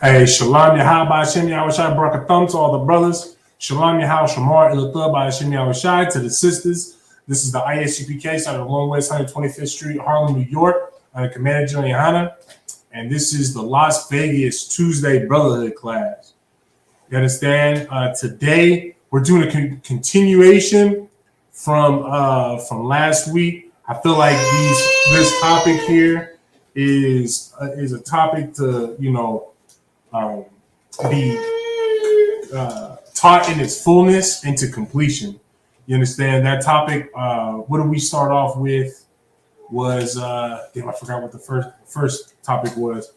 Hey, Shalom Yahab Hashem Yahushai Barakathum to all the brothers. Shalom Yahab Shamar Ilathah Hashem Yahushai to the sisters. This is the ISUPK side of Long West 125th Street, Harlem, New York, under Commander Juliana. And this is the Las Vegas Tuesday Brotherhood class. You understand? Today we're doing a continuation from last week. I feel like this topic here is a topic to be taught in its fullness into completion. You understand that topic? What did we start off with? Was I forgot what the first topic was.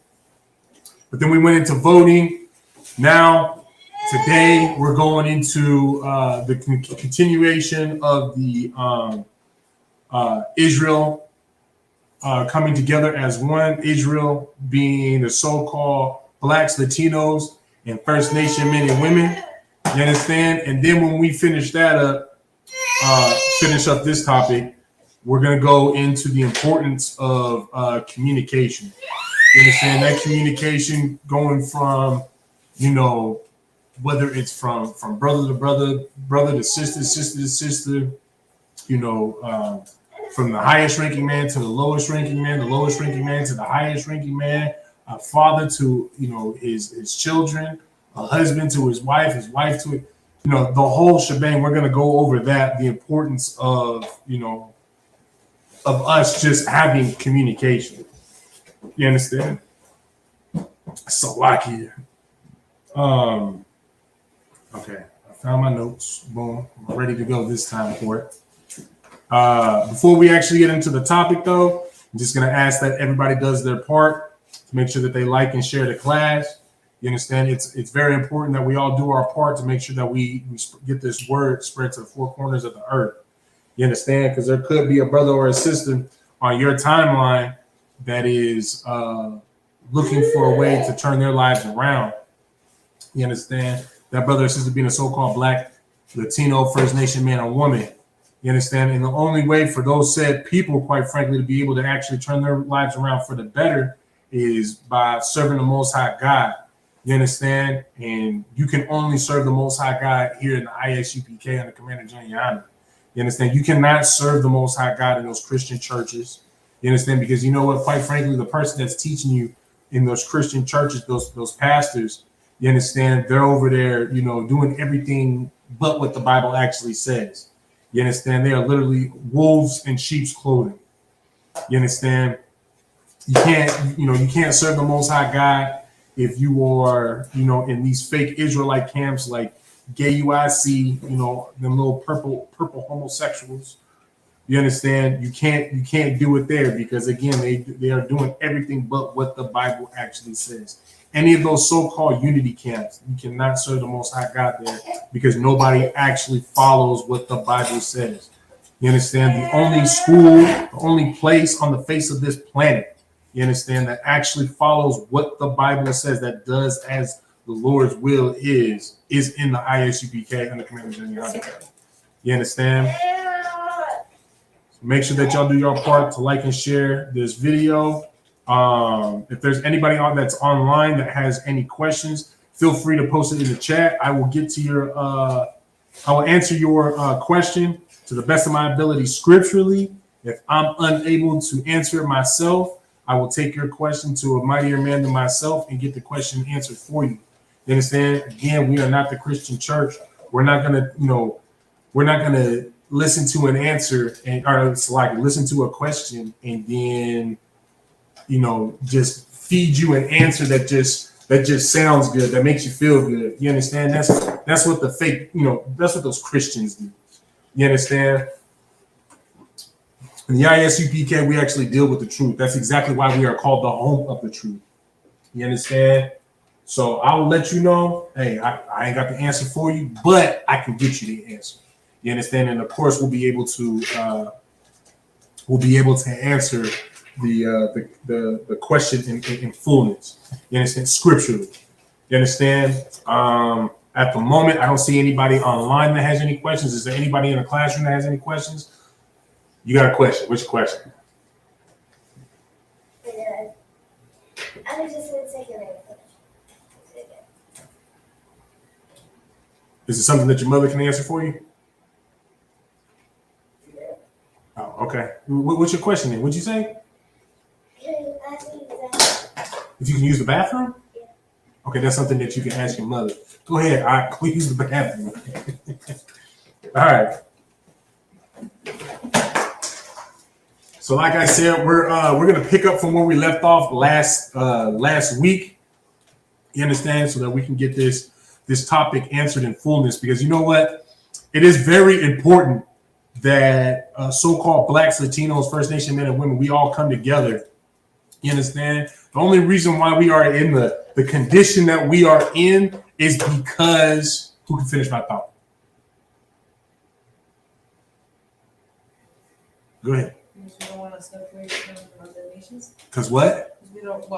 But then we went into voting. Now today we're going into the continuation of the Israel coming together as one. Israel being the so-called Blacks, Latinos, and First Nation men and women. You understand? And then when we finish that up, finish up this topic, we're going to go into the importance of communication. You understand? That communication going from, whether it's from brother to brother, brother to sister, sister to sister, from the highest ranking man to the lowest ranking man, the lowest ranking man to the highest ranking man, a father to his children, a husband to his wife to the whole shebang. We're gonna go over that, the importance of of us just having communication. You understand? Salakia. Okay, I found my notes. Boom, I'm ready to go this time for it. Before we actually get into the topic, though, I'm just gonna ask that everybody does their part to make sure that they like and share the class. You understand? It's very important that we all do our part to make sure that we get this word spread to the four corners of the earth. You understand? Because there could be a brother or a sister on your timeline that is looking for a way to turn their lives around. You understand? That brother or sister being a so-called Black, Latino, First Nation man or woman. You understand? And the only way for those said people, quite frankly, to be able to actually turn their lives around for the better is by serving the Most High God. You understand? And you can only serve the Most High God here in the ISUPK under Commander Juliana. You understand? You cannot serve the Most High God in those Christian churches. You understand? Because you know what? Quite frankly, the person that's teaching you in those Christian churches, those pastors, you understand? They're over there, doing everything but what the Bible actually says. You understand? They are literally wolves in sheep's clothing. You understand? You can't serve the Most High God if you are, in these fake Israelite camps like gay UIC, them little purple homosexuals. You understand? You can't do it there because again, they are doing everything but what the Bible actually says. Any of those so-called unity camps, you cannot serve the Most High God there because nobody actually follows what the Bible says. You understand? The only school, the only place on the face of this planet, you understand, that actually follows what the Bible says, that does as the Lord's will is in the ISUPK under Commander Juliana. You understand? So make sure that y'all do your part to like and share this video. If there's anybody that's online that has any questions, feel free to post it in the chat. I will get to I will answer your question to the best of my ability scripturally. If I'm unable to answer it myself, I will take your question to a mightier man than myself and get the question answered for you. You understand? Again, we are not the Christian church. We're not gonna, listen to an answer listen to a question and then, just feed you an answer that just sounds good, that makes you feel good. You understand? That's what the fake, that's what those Christians do. You understand? In the ISUPK, we actually deal with the truth. That's exactly why we are called the home of the truth. You understand? So I will let you know, hey, I ain't got the answer for you, but I can get you the answer. You understand? And of course, we'll be able to answer the question in fullness. You understand? Scripturally. You understand? At the moment, I don't see anybody online that has any questions. Is there anybody in the classroom that has any questions? You got a question? Which question? I was just going to say Is it something that your mother can answer for you? Yeah. Oh, okay. What's your question then? What'd you say? If you can use the bathroom? Yeah. Okay, that's something that you can ask your mother. Go ahead. We'll use the bathroom. All right. So, like I said, we're gonna pick up from where we left off last week. You understand, so that we can get this topic answered in fullness. Because you know what, it is very important that so-called Blacks, Latinos, First Nation men and women, we all come together. You understand? The only reason why we are in the condition that we are in is because, who can finish my thought? Go ahead. Because we don't want to separate from other nations. Because what? Because we don't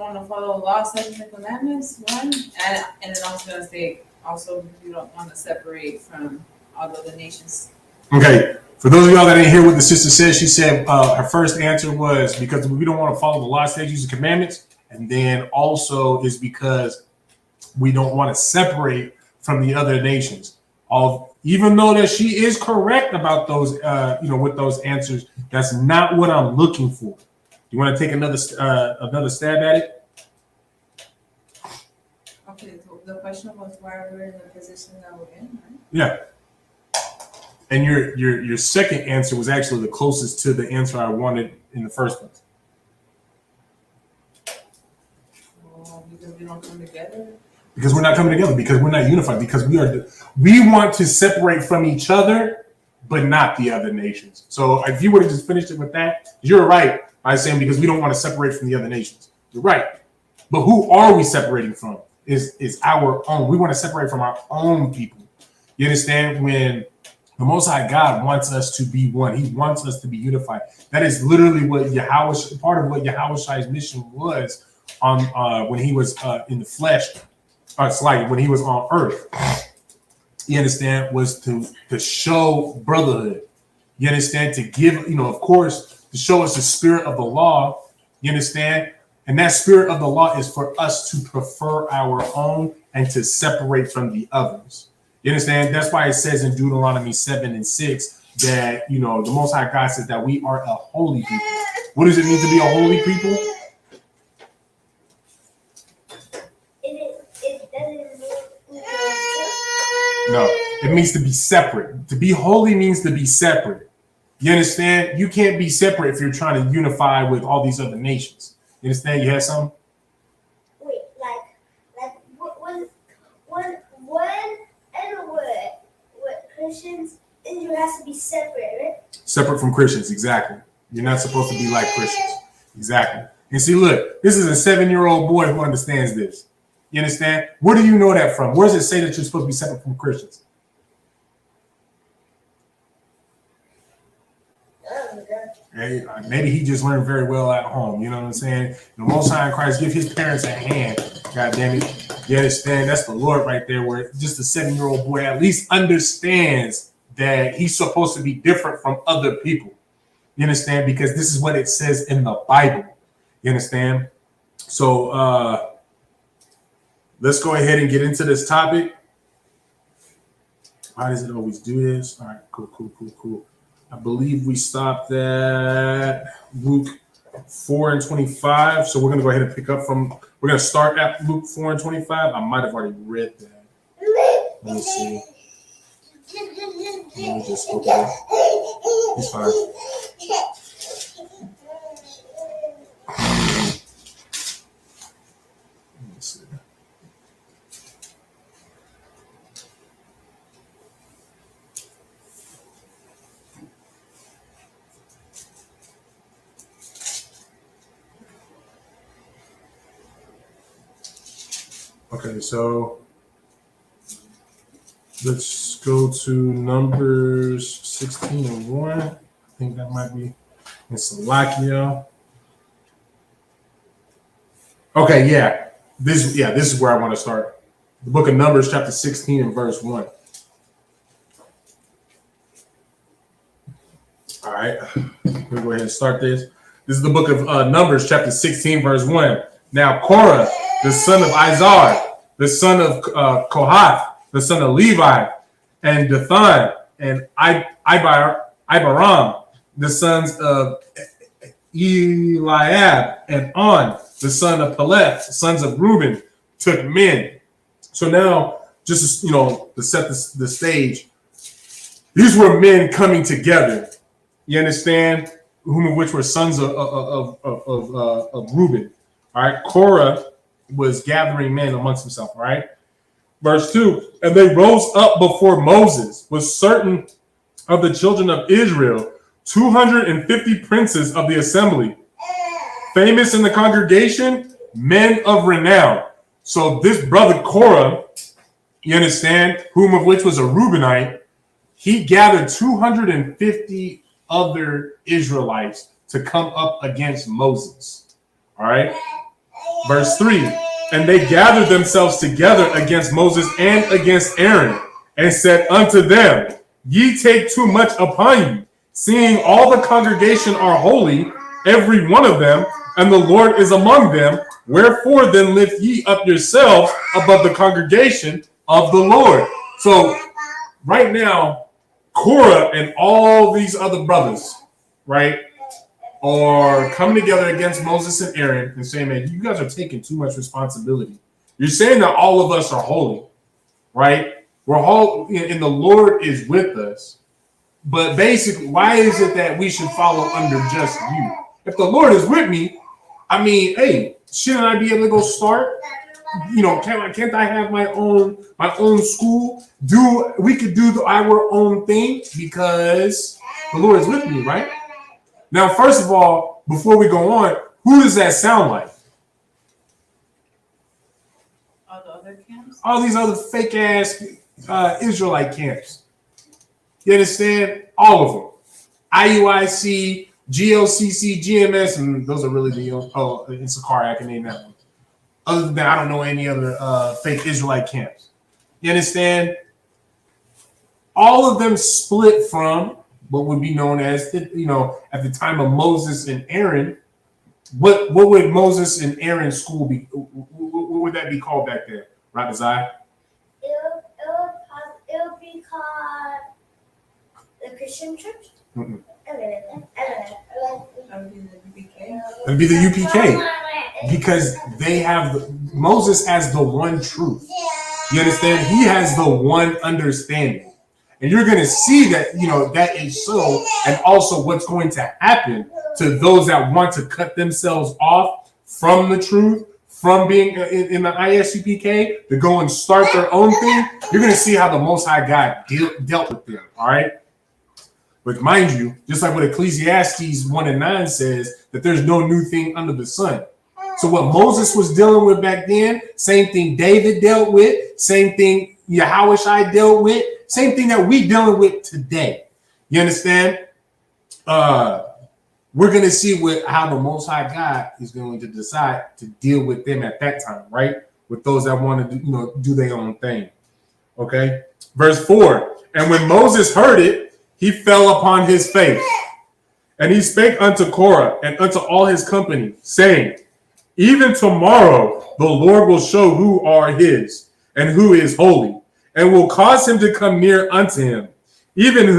want to follow the law, statutes, and commandments. One, and then I was gonna say also we don't want to separate from all the other nations. Okay. For those of y'all that didn't hear what the sister said, she said her first answer was because we don't want to follow the law, statutes, and commandments, and then also is because we don't want to separate from the other nations. Even though that she is correct about those, with those answers, that's not what I'm looking for. You want to take another stab at it? Okay, so the question was why we're in the position that we're in, right? Yeah. And your second answer was actually the closest to the answer I wanted in the first place. Because we don't come together. Because we're not coming together, because we're not unified, because we want to separate from each other, but not the other nations. So if you would have just finished it with that, you're right by saying because we don't want to separate from the other nations. You're right. But who are we separating from? Is our own. We want to separate from our own people. You understand? When the Most High God wants us to be one, He wants us to be unified. That is literally what part of what Yahweh's mission was on when He was in the flesh. When He was on earth, you understand, was to show brotherhood. You understand, to give, of course, to show us the spirit of the law. You understand, and that spirit of the law is for us to prefer our own and to separate from the others. You understand? That's why it says in Deuteronomy 7:6 that the Most High God says that we are a holy people. What does it mean to be a holy people? No, it means to be separate. To be holy means to be separate. You understand? You can't be separate if you're trying to unify with all these other nations. You understand? You had something? Wait, what Christians, Israel has to be separate, right? Separate from Christians, exactly. You're not supposed to be like Christians. Exactly. And see, look, this is a 7-year-old boy who understands this. You understand? Where do you know that from? Where does it say that you're supposed to be separate from Christians? Hey, maybe he just learned very well at home. You know what I'm saying? The Most High in Christ, give his parents a hand. God damn it. You understand? That's the Lord right there, where just a 7-year-old boy at least understands that he's supposed to be different from other people. You understand? Because this is what it says in the Bible. You understand? So, let's go ahead and get into this topic. Why does it always do this? All right, cool. I believe we stopped at Luke 4:25. So we're going to go ahead and we're going to start at Luke 4:25. I might have already read that. Let me see. Let me just open it. It's fine. Let me see. Okay, so let's go to Numbers 16:1. I think that might be in Salakia. Okay, yeah. This is where I want to start. The book of Numbers, chapter 16 and verse 1. All right, we'll go ahead and start this. This is the book of Numbers, chapter 16, verse 1. Now, Korah, the son of Izar, the son of Kohath, the son of Levi, and Dathan, and Abiram, the sons of Eliab, and On, the son of Peleth, sons of Reuben, took men. So now, just to set the stage, these were men coming together. You understand? Whom of which were sons of Reuben. All right, Korah was gathering men amongst himself. All right, verse 2. And they rose up before Moses with certain of the children of Israel, 250 princes of the assembly, famous in the congregation, men of renown. So this brother Korah, you understand, whom of which was a Reubenite, he gathered 250 other Israelites to come up against Moses. All right. Verse 3. And they gathered themselves together against Moses and against Aaron, and said unto them, Ye take too much upon you, seeing all the congregation are holy, every one of them, and the Lord is among them. Wherefore then lift ye up yourselves above the congregation of the Lord. So right now, Korah and all these other brothers, right, are coming together against Moses and Aaron and saying, man, you guys are taking too much responsibility. You're saying that all of us are holy, right? We're all, and the Lord is with us. But basically, why is it that we should follow under just you? If the Lord is with me, I mean, hey, shouldn't I be able to go start? Can't I have my own school? We could do our own thing because the Lord is with me, right? Now, first of all, before we go on, who does that sound like? All the other camps? All these other fake ass Israelite camps. You understand? All of them. IUIC, GLCC, GMS, and those are really the in Sakari, I can name that one. Other than that, I don't know any other fake Israelite camps. You understand? All of them split from what would be known as, at the time of Moses and Aaron. What would Moses and Aaron's school be? What would that be called back then? Right, Azai? It'll be called the Christian Church. Mm-mm. That'd be the UPK. It'd be the UPK because they have Moses as the one truth. You understand? He has the one understanding. And you're going to see that, that is so. And also what's going to happen to those that want to cut themselves off from the truth, from being in the ISUPK, to go and start their own thing. You're going to see how the Most High God dealt with them. All right. But mind you, just like what Ecclesiastes 1:9 says, that there's no new thing under the sun. So what Moses was dealing with back then, same thing David dealt with, same thing Yahushua dealt with, same thing that we dealing with today. You understand? We're going to see how the Most High God is going to decide to deal with them at that time, right? With those that want to do their own thing. Okay? Verse 4, and when Moses heard it, he fell upon his face, and he spake unto Korah and unto all his company, saying, even tomorrow the Lord will show who are his, and who is holy, and will cause him to come near unto him. Even him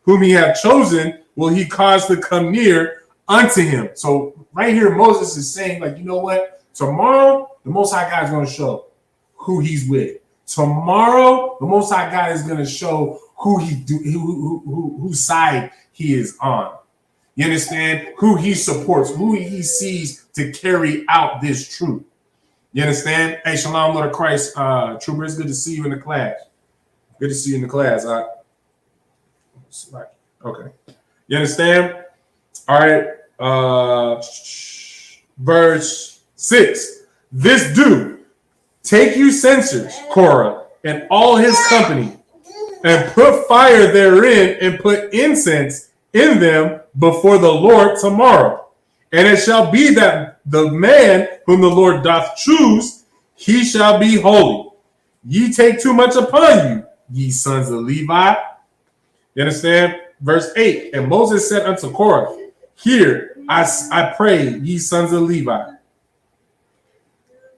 whom he hath chosen will he cause to come near unto him. So right here, Moses is saying, like, you know what? Tomorrow, the Most High God is going to show who he's with. Tomorrow, the Most High God is going to show whose side he is on. You understand? Who he supports, who he sees to carry out this truth. You understand? Hey, Shalom, Lord of Christ. Trooper, it's good to see you in the class. Good to see you in the class. Okay. You understand? All right. Verse 6. This do. Take you censers, Korah, and all his company, and put fire therein, and put incense in them before the Lord tomorrow. And it shall be that the man whom the Lord doth choose, he shall be holy. Ye take too much upon you, ye sons of Levi. You understand? Verse 8, and Moses said unto Korah, hear, I pray, ye sons of Levi.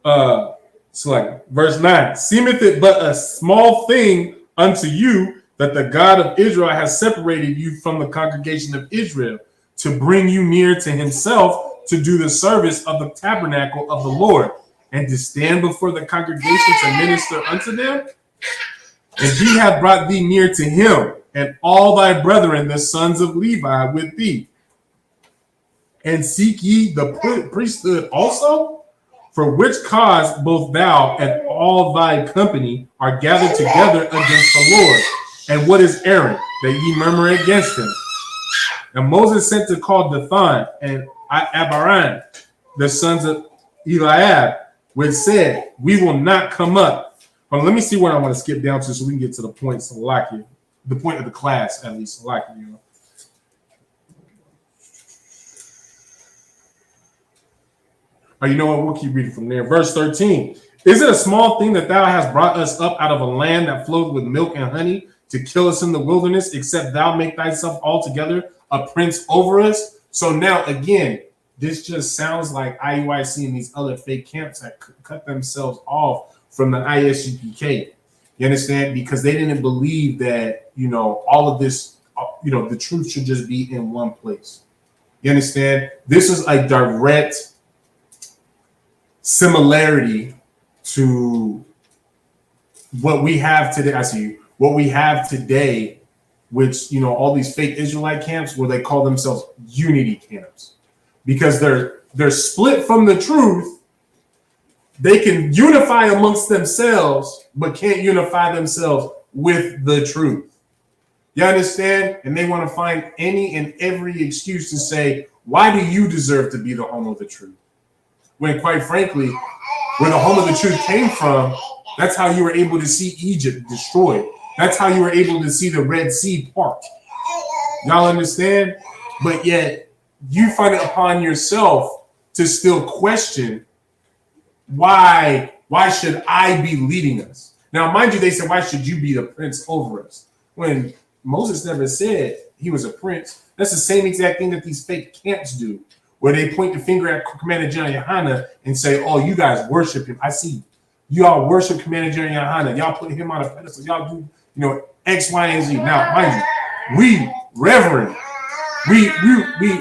So like verse 9, seemeth it but a small thing unto you that the God of Israel has separated you from the congregation of Israel to bring you near to himself to do the service of the tabernacle of the Lord and to stand before the congregation to minister unto them. And he hath brought thee near to him and all thy brethren, the sons of Levi, with thee. And seek ye the priesthood also? For which cause both thou and all thy company are gathered together against the Lord. And what is Aaron, that ye murmur against him? And Moses sent to call Dathan and Abiram, the sons of Eliab, which said, we will not come up. But let me see what I want to skip down to so we can get to the point, Salakia. The point of the class, at least, Salakia, you know. Oh, you know what? We'll keep reading from there. Verse 13. Is it a small thing that thou hast brought us up out of a land that flowed with milk and honey to kill us in the wilderness, except thou make thyself altogether a prince over us? So now, again, this just sounds like IUIC and these other fake camps that cut themselves off from the ISUPK. You understand? Because they didn't believe that, you know, all of this, you know, the truth should just be in one place. You understand? This is a direct similarity to what we have today. I see you. What we have today, which, you know, all these fake Israelite camps where they call themselves unity camps, because they're split from the truth. They can unify amongst themselves, but can't unify themselves with the truth. You understand? And they want to find any and every excuse to say, why do you deserve to be the home of the truth? When, quite frankly, where the home of the truth came from, that's how you were able to see Egypt destroyed. That's how you were able to see the Red Sea part. Y'all understand? But yet, you find it upon yourself to still question, why should I be leading us? Now, mind you, they said, why should you be the prince over us? When Moses never said he was a prince. That's the same exact thing that these fake camps do, where they point the finger at Commander General Yohana and say, oh, you guys worship him. I see you all worship Commander General Yohana. Y'all put him on a pedestal. Y'all do, you know, X, Y, and Z. Now, mind you, we reverend. We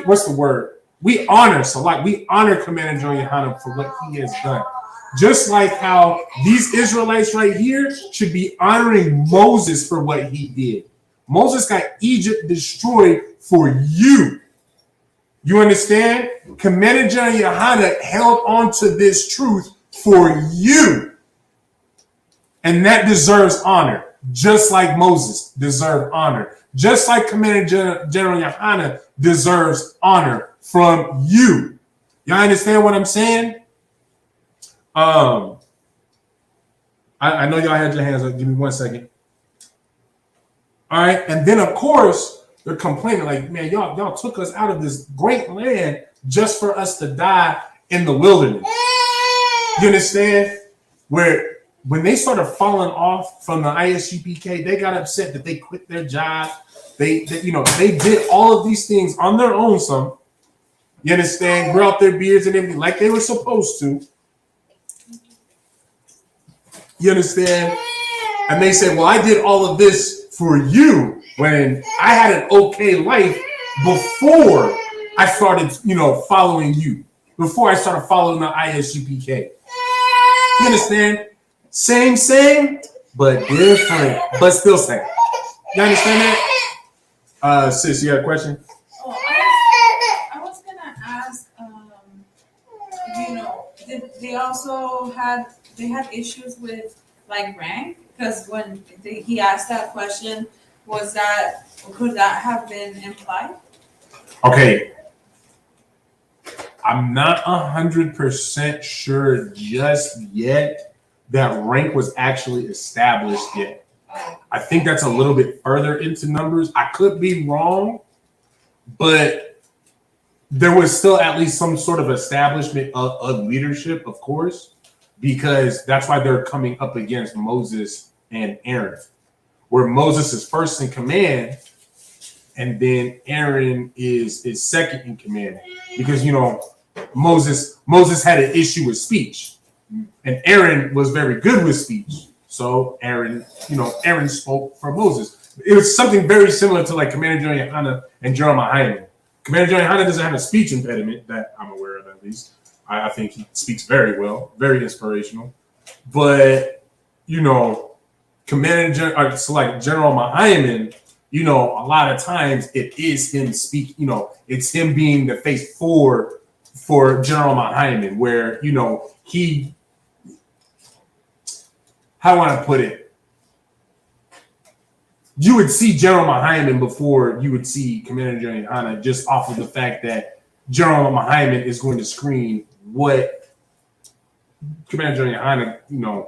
what's the word? We honor. So like we honor Commander General Yohana for what he has done. Just like how these Israelites right here should be honoring Moses for what he did. Moses got Egypt destroyed for you. You understand? Commander General Yohana held on to this truth for you. And that deserves honor, just like Moses deserved honor. Just like Commander General Yohana deserves honor from you. Y'all understand what I'm saying? I know y'all had your hands up. Give me 1 second. All right. And then, of course, they're complaining like, man, y'all took us out of this great land just for us to die in the wilderness. You understand? Where when they started falling off from the ISUPK, they got upset that they quit their job. They did all of these things on their own, some. You understand? Grew out their beards and everything like they were supposed to. You understand? And they said, well, I did all of this for you when I had an okay life before I started, following you. Before I started following the ISUPK. You understand? Same, but different, but still same. You understand that? Sis, you got a question? Oh, I was gonna ask, they also had issues with like rank, because when he asked that question, could that have been implied? Okay. I'm not 100% sure just yet that rank was actually established yet. I think that's a little bit further into numbers. I could be wrong, but there was still at least some sort of establishment of leadership, of course, because that's why they're coming up against Moses and Aaron, where Moses is first in command, and then Aaron is second in command, because Moses had an issue with speech. And Aaron was very good with speech. So Aaron spoke for Moses. It was something very similar to like Commander General Yohana and General Mahayim. Commander General Yohana doesn't have a speech impediment that I'm aware of, at least. I think he speaks very well, very inspirational. But, so like General Mahayim, a lot of times it is him speak, it's him being the face for General Mahayim, where, he, how do I put it? You would see General Mahayim before you would see Commander General Yohana, just off of the fact that General Mahayim is going to screen what Commander General Yohana,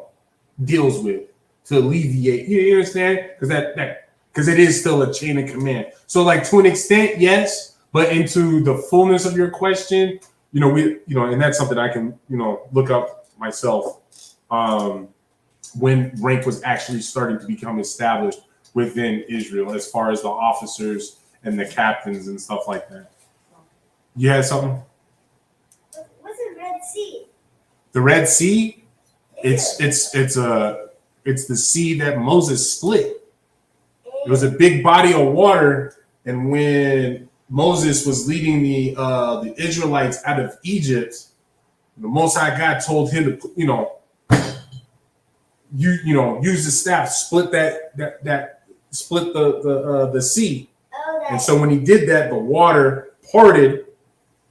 deals with to alleviate. You understand? Because it is still a chain of command. So, like, to an extent, yes, but into the fullness of your question, and that's something I can, look up myself. When rank was actually starting to become established within Israel, as far as the officers and the captains and stuff like that. You had something? What's the Red Sea? The Red Sea, it's the sea that Moses split. It was a big body of water, and when Moses was leading the Israelites out of Egypt, the Most High God told him to, use the staff, split split the sea. And so when he did that, the water parted,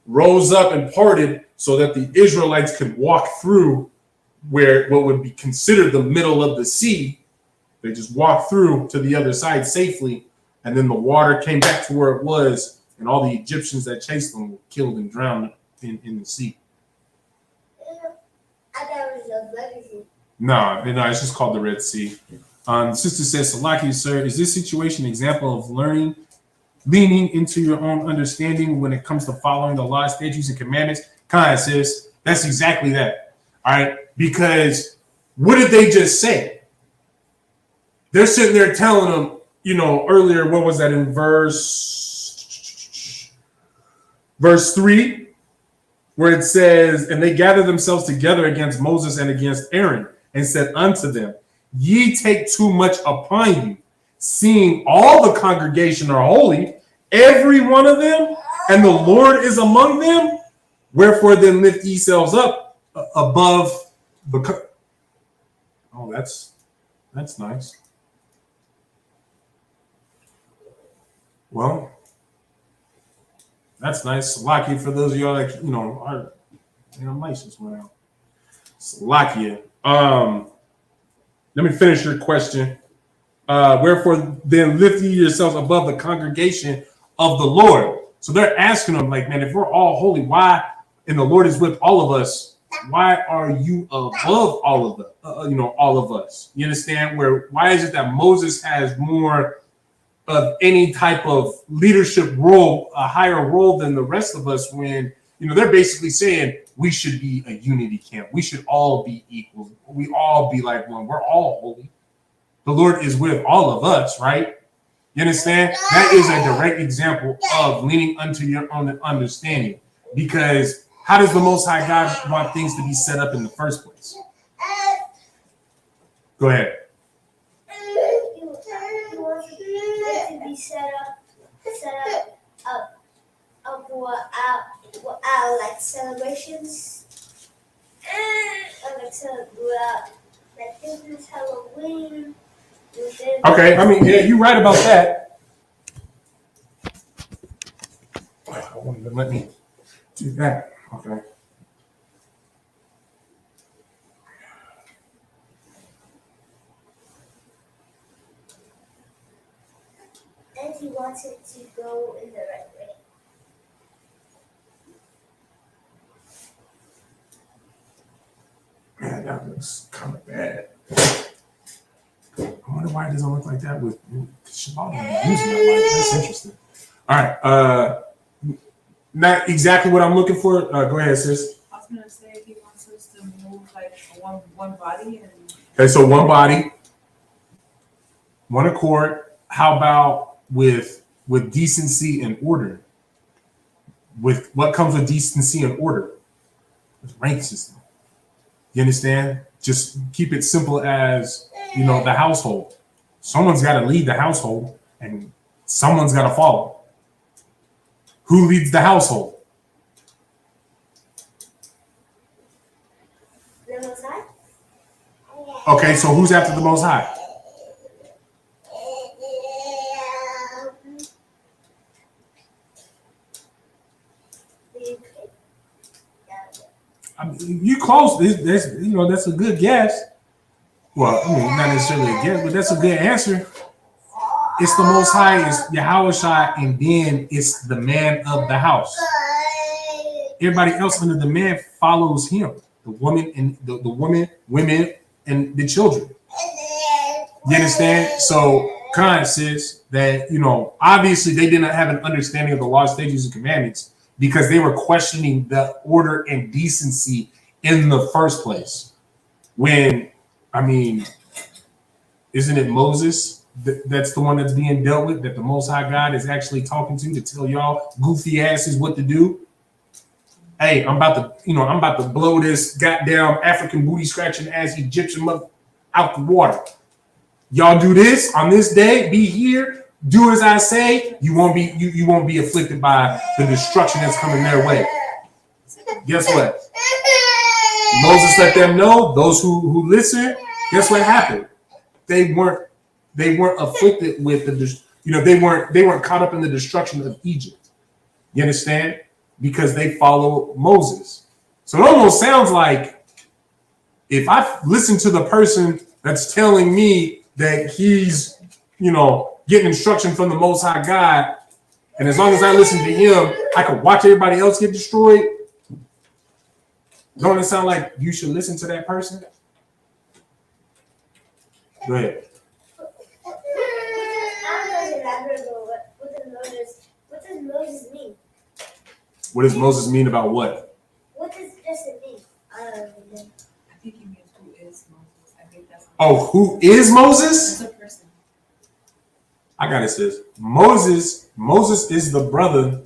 rose up and parted, so that the Israelites could walk through where what would be considered the middle of the sea. They just walked through to the other side safely, and then the water came back to where it was, and all the Egyptians that chased them were killed and drowned in the sea. I thought it was a Red Sea. No, it's just called the Red Sea. Sister says, Salaki, sir, is this situation an example of leaning into your own understanding when it comes to following the law, statutes, and commandments? Kind of, sis. That's exactly that. All right? Because what did they just say? They're sitting there telling them, earlier, what was that in verse 3, where it says, and they gathered themselves together against Moses and against Aaron, and said unto them, ye take too much upon you, seeing all the congregation are holy, every one of them, and the Lord is among them. Wherefore then lift yourselves up above the. Oh, that's nice. Well, that's nice. Salakia for those of y'all that our license went out. Salakia. Let me finish your question. Wherefore then lift ye yourselves above the congregation of the Lord. So they're asking them, like, man, if we're all holy, why, and the Lord is with all of us, why are you above all of all of us? You understand? Why is it that Moses has more of any type of leadership role, a higher role than the rest of us, when they're basically saying we should be a unity camp. We should all be equal. We all be like one. We're all holy. The Lord is with all of us, right? You understand? That is a direct example of leaning unto your own understanding. Because how does the Most High God want things to be set up in the first place? Go ahead. He wants it to be set up for our like celebrations. Like Christmas, Halloween. Okay, I mean, yeah, you're right about that. I wanted to let me do that. Okay. And he wants it to go in the right way. Man, that looks kind of bad. I wonder why it doesn't look like that with Shabbat using that light. That's interesting. All right. Not exactly what I'm looking for. Go ahead, sis. I was gonna say he wants us to move like one body and. Okay, so one body, one accord. How about with decency and order? With what comes with decency and order? Rank system. You understand? Just keep it simple as, the household. Someone's got to lead the household and someone's got to follow. Who leads the household? The Most High? Okay, so who's after the Most High? I mean, you close. That's a good guess. Well, I mean, not necessarily a guess, but that's a good answer. It's the Most High, it's Yahweh Shai, and then it's the man of the house. Everybody else under the man follows him. The woman and the women, and the children. You understand? So, Khan says that, obviously they did not have an understanding of the laws, statutes, and commandments because they were questioning the order and decency in the first place. When, isn't it Moses that's the one that's being dealt with, that the Most High God is actually talking to tell y'all goofy asses what to do? Hey, I'm about to blow this goddamn African booty scratching ass Egyptian mother out the water. Y'all do this on this day, be here, do as I say, you won't be afflicted by the destruction that's coming their way. Guess what? Moses let them know, those who listen, guess what happened? They weren't afflicted with they weren't caught up in the destruction of Egypt. You understand? Because they follow Moses. So it almost sounds like if I listen to the person that's telling me that he's, getting instruction from the Most High God, and as long as I listen to him, I can watch everybody else get destroyed. Don't it sound like you should listen to that person? Go ahead. What does Moses mean? What does Moses mean about what? What does it mean? I don't know. I think he means who is Moses. I think that's. Oh, who is Moses? That's a person. I got it, sis. Moses is the brother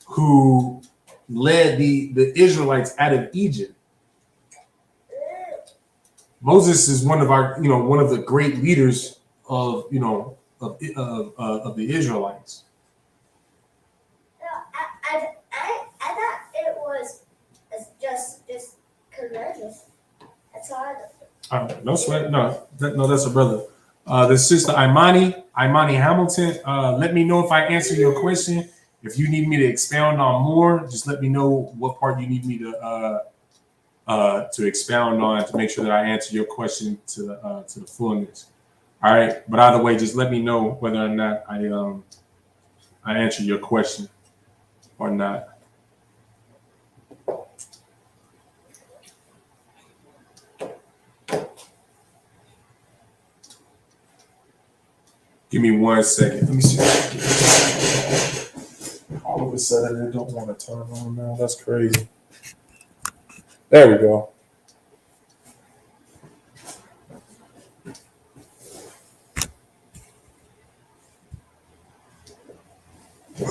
who led the Israelites out of Egypt. Moses is one of the great leaders of the Israelites. I thought it was just commandments. That's all. No sweat. No, that's a brother. The sister Imani Hamilton. Let me know if I answer your question. If you need me to expound on more, just let me know what part you need me to expound on to make sure that I answer your question to the fullness. All right. But either way, just let me know whether or not I answer your question or not. Give me 1 second. Let me see. All of a sudden, it don't want to turn on now. That's crazy. There we go. I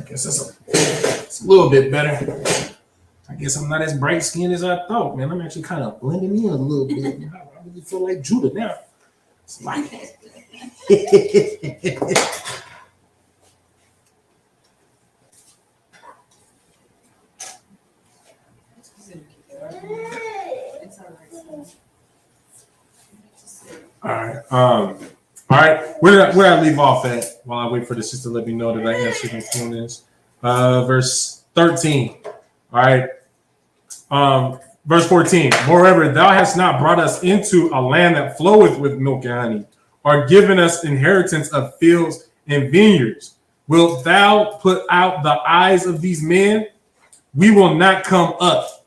guess it's a little bit better. I guess I'm not as bright skinned as I thought, man. I'm actually kind of blending in a little bit. I really feel like Judah now. It's like All right. All right. Where did I leave off at while I wait for the sister to let me know that I answered in fullness? Verse 13. All right. Verse 14. Moreover, thou hast not brought us into a land that floweth with milk and honey, or given us inheritance of fields and vineyards. Wilt thou put out the eyes of these men? We will not come up.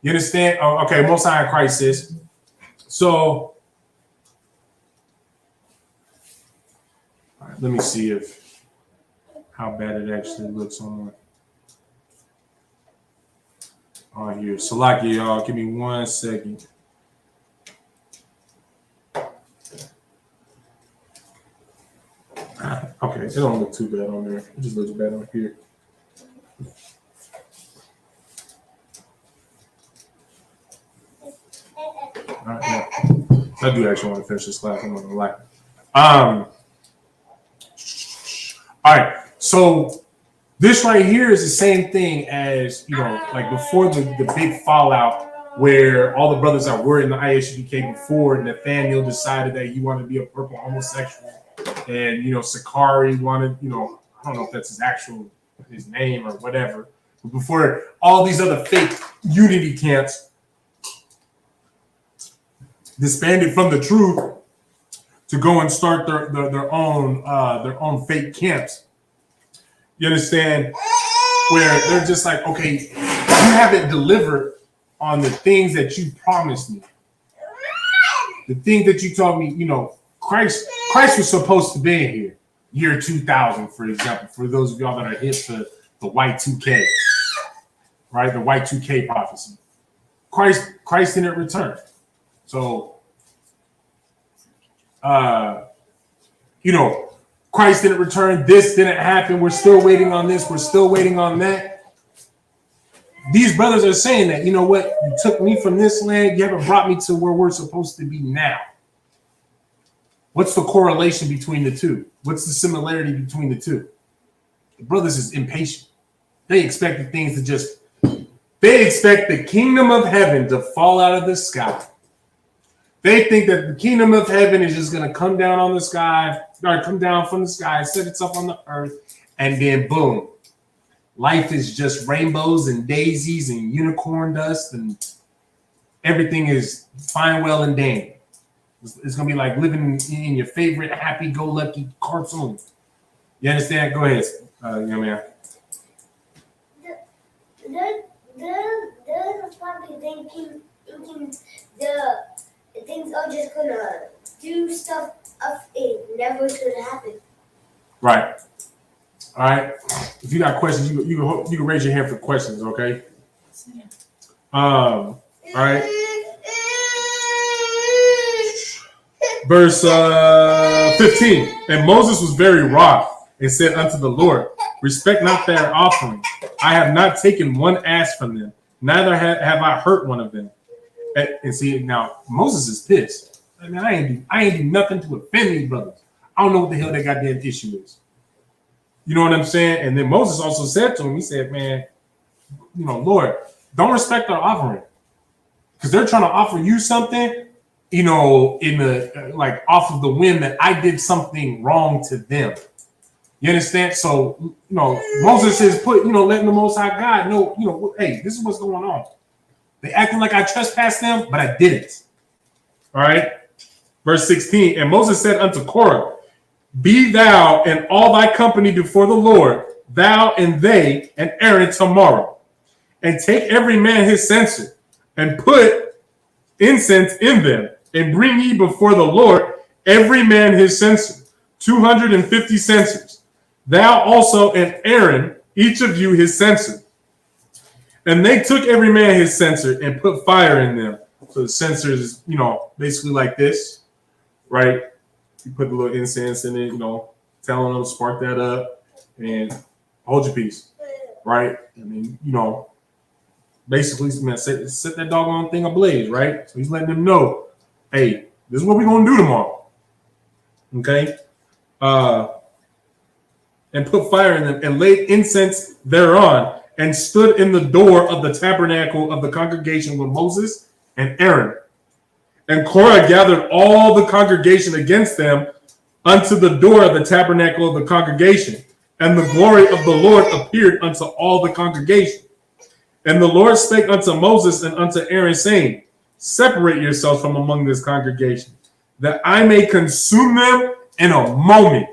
You understand? Oh, okay, Most High in Christ says. So, all right, let me see how bad it actually looks on here. Salakia, y'all. Give me 1 second. Okay, it don't look too bad on there. It just looks bad on here. All right, yeah. I do actually want to finish this class. I'm not gonna lie. All right. So this right here is the same thing as, you know, like before the big fallout where all the brothers that were in the ISUPK before, Nathaniel decided that he wanted to be a purple homosexual, and you know, Sakari wanted, you know, I don't know if that's his name or whatever. But before all these other fake unity camps disbanded from the truth to go and start their own fake camps. You understand? Where they're just like, okay, you haven't delivered on the things that you promised me. The things that you told me, you know, Christ was supposed to be here. Year 2000, for example, for those of y'all that are hip to the Y2K, right? The Y2K prophecy. Christ didn't return. So, you know, Christ didn't return. This didn't happen. We're still waiting on this. We're still waiting on that. These brothers are saying that, you know what? You took me from this land. You haven't brought me to where we're supposed to be now. What's the correlation between the two? What's the similarity between the two? The brothers is impatient. They expected things to just, they expect the kingdom of heaven to fall out of the sky. They think that the kingdom of heaven is just going to come down on the sky, or come down from the sky, set itself on the earth, and then boom. Life is just rainbows and daisies and unicorn dust, and everything is fine, well, and dandy. It's going to be like living in your favorite happy-go-lucky cartoon. You understand? Go ahead, young man. They're probably thinking the things are just gonna do stuff if it never should happen. Right. All right. If you got questions, you can raise your hand for questions. Okay. All right. Verse 15. And Moses was very wroth and said unto the Lord, respect not their offering. I have not taken one ass from them, neither have I hurt one of them. And see, now Moses is pissed. I mean, I ain't do nothing to offend these brothers. I don't know what the hell that goddamn issue is. You know what I'm saying? And then Moses also said to him, he said, man, you know, Lord, don't respect our offering. Because they're trying to offer you something, you know, in the like off of the whim that I did something wrong to them. You understand? So, you know, Moses is letting the Most High God know, you know, hey, this is what's going on. They acting like I trespassed them, but I didn't. All right. Verse 16. And Moses said unto Korah, be thou and all thy company before the Lord, thou and they and Aaron tomorrow, and take every man his censer, and put incense in them, and bring ye before the Lord every man his censer, 250 censers. Thou also and Aaron, each of you his censer. And they took every man his censer and put fire in them. So the censer is, you know, basically like this, right? You put the little incense in it, you know, telling them to spark that up and hold your peace, right? I mean, you know, basically, man, set that doggone thing ablaze, right? So he's letting them know, hey, this is what we're going to do tomorrow, okay? And put fire in them and laid incense thereon, and stood in the door of the tabernacle of the congregation with Moses and Aaron. And Korah gathered all the congregation against them unto the door of the tabernacle of the congregation. And the glory of the Lord appeared unto all the congregation. And the Lord spake unto Moses and unto Aaron, saying, separate yourselves from among this congregation, that I may consume them in a moment.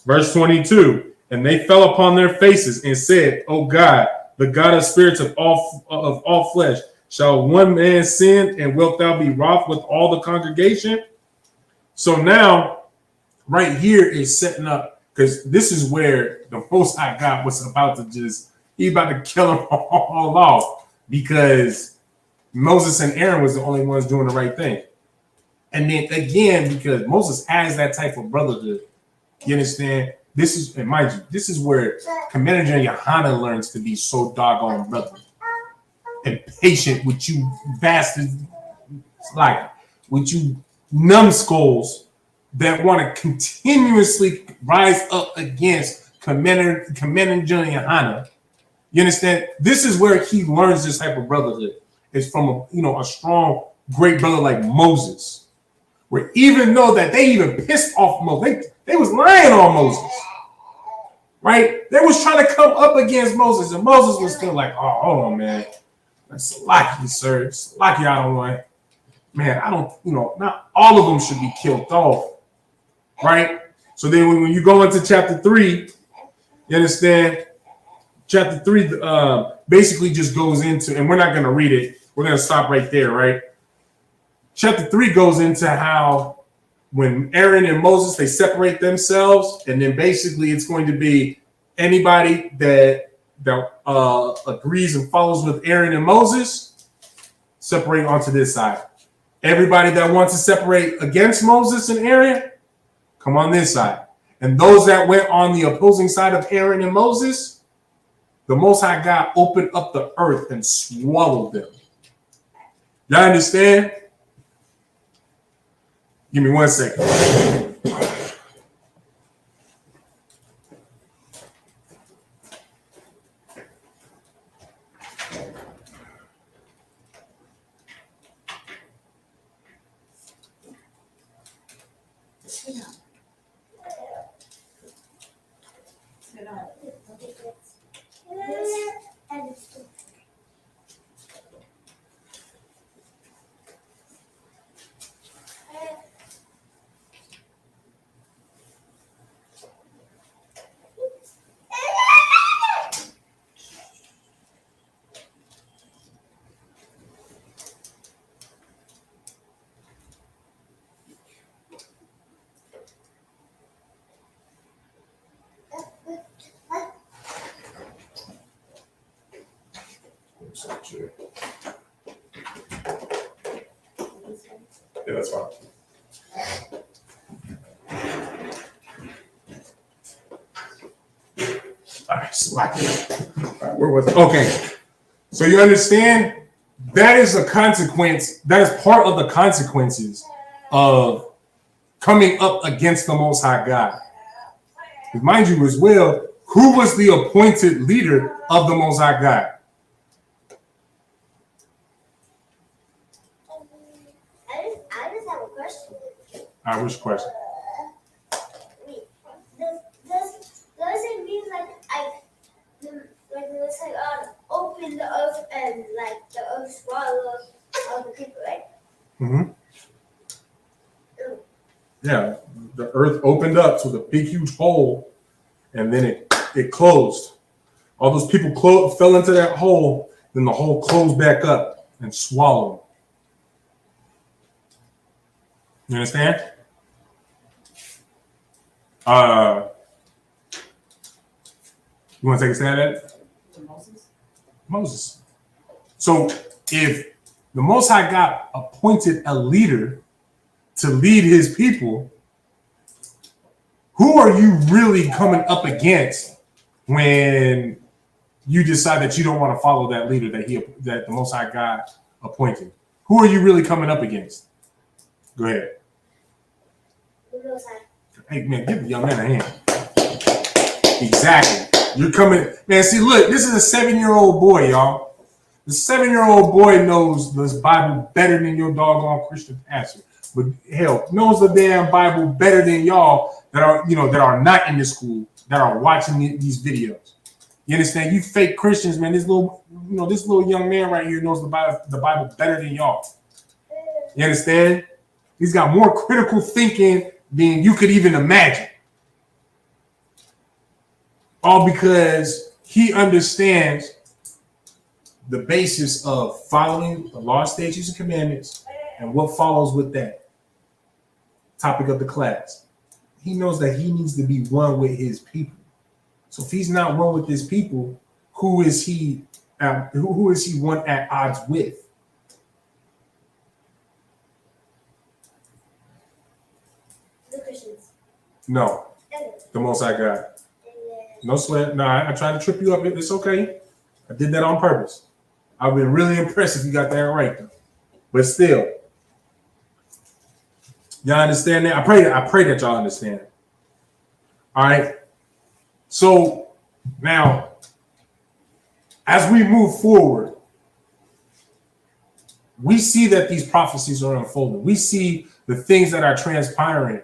Verse 22. And they fell upon their faces and said, O God, the God of spirits of all flesh, shall one man sin, and wilt thou be wroth with all the congregation? So now, right here is setting up, because this is where the Most High God was about to he's about to kill them all off, because Moses and Aaron was the only ones doing the right thing. And then again, because Moses has that type of brotherhood, you understand? This is, and mind you, this is where Commander Johanna learns to be so doggone brotherly and patient with you bastards, Like with you numbskulls that want to continuously rise up against Commander Junior Hana. You understand? This is where he learns this type of brotherhood. It's from a strong, great brother like Moses. Where even though that they even pissed off Moses, they was lying on Moses. Right? They was trying to come up against Moses, and Moses was still like, oh, hold on, man. Slacky, sir. Slacky, I don't want. Man, I don't, not all of them should be killed off. Right? So then when you go into chapter 3, you understand? Chapter 3 basically just goes into, and we're not going to read it. We're going to stop right there, right? Chapter 3 goes into how when Aaron and Moses, they separate themselves, and then basically it's going to be anybody that agrees and follows with Aaron and Moses, separate onto this side. Everybody that wants to separate against Moses and Aaron, come on this side. And those that went on the opposing side of Aaron and Moses, the Most High God opened up the earth and swallowed them. Y'all understand? Give me 1 second. Sit down. Sit down. Yeah, that's fine. All right, slack it. All right, where was it? Okay. So you understand? That is a consequence. That is part of the consequences of coming up against the Most High God. Mind you as well, who was the appointed leader of the Most High God? I just have a question. All right, which question? Does it mean let's say open the earth and like the earth swallow all the people, right? Mm-hmm. Yeah, the earth opened up to the big huge hole, and then it closed. All those people fell into that hole, then the hole closed back up and swallowed them. You understand? You want to take a stab at it? Moses. So if the Most High God appointed a leader to lead his people, who are you really coming up against when you decide that you don't want to follow that leader that the Most High God appointed? Who are you really coming up against? Go ahead. Hey, man, give the young man a hand. Exactly. You're coming. Man, see, look, this is a 7-year-old boy, y'all. The 7-year-old boy knows this Bible better than your doggone Christian pastor. But hell, knows the damn Bible better than y'all that are not in the school, that are watching these videos. You understand? You fake Christians, man. This little young man right here knows the Bible better than y'all. You understand? He's got more critical thinking than you could even imagine. All because he understands the basis of following the law, statutes, and commandments and what follows with that topic of the class. He knows that he needs to be one with his people. So if he's not one with his people, who is he one at odds with? The Christians. No, the Most High God. No sweat. No, I tried to trip you up. It's okay. I did that on purpose. I've been really impressed if you got that right, though. But still, Y'all understand that? I pray that y'all understand. All right. So now, as we move forward, we see that these prophecies are unfolding. We see the things that are transpiring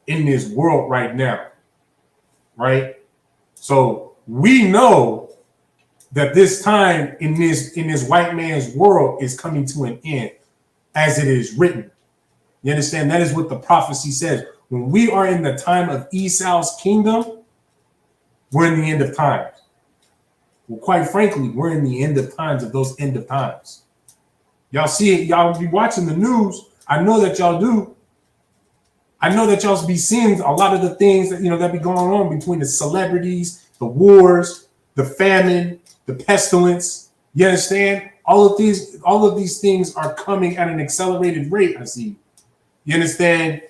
in this world right now, right? So we know that this time in this white man's world is coming to an end, as it is written. You understand? That is what the prophecy says. When we are in the time of Esau's kingdom, we're in the end of times. Well, quite frankly, we're in the end of times of those end of times. Y'all see it. Y'all be watching the news. I know that y'all do. I know that y'all be seeing a lot of the things that that be going on between the celebrities, the wars, the famine, the pestilence. You understand? All of these things are coming at an accelerated rate. I see. You understand?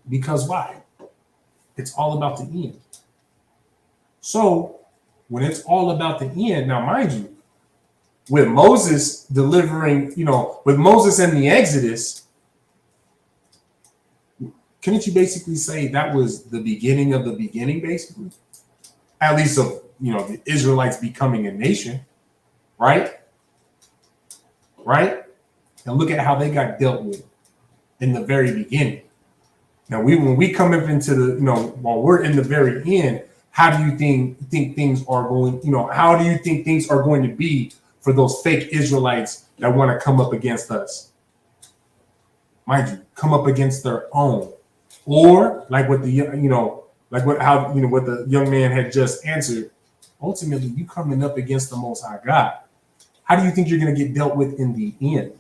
Because why? It's all about the end. So when it's all about the end, now mind you, with Moses delivering, with Moses and the Exodus, couldn't you basically say that was the beginning of the beginning, basically? At least of, the Israelites becoming a nation, right? Right? And look at how they got dealt with in the very beginning. Now, when we come up into the, while we're in the very end, how do you think things are going, how do you think things are going to be for those fake Israelites that want to come up against us? Mind you, come up against their own. Or like what the, what the young man had just answered, ultimately you coming up against the Most High God. How do you think you're going to get dealt with in the end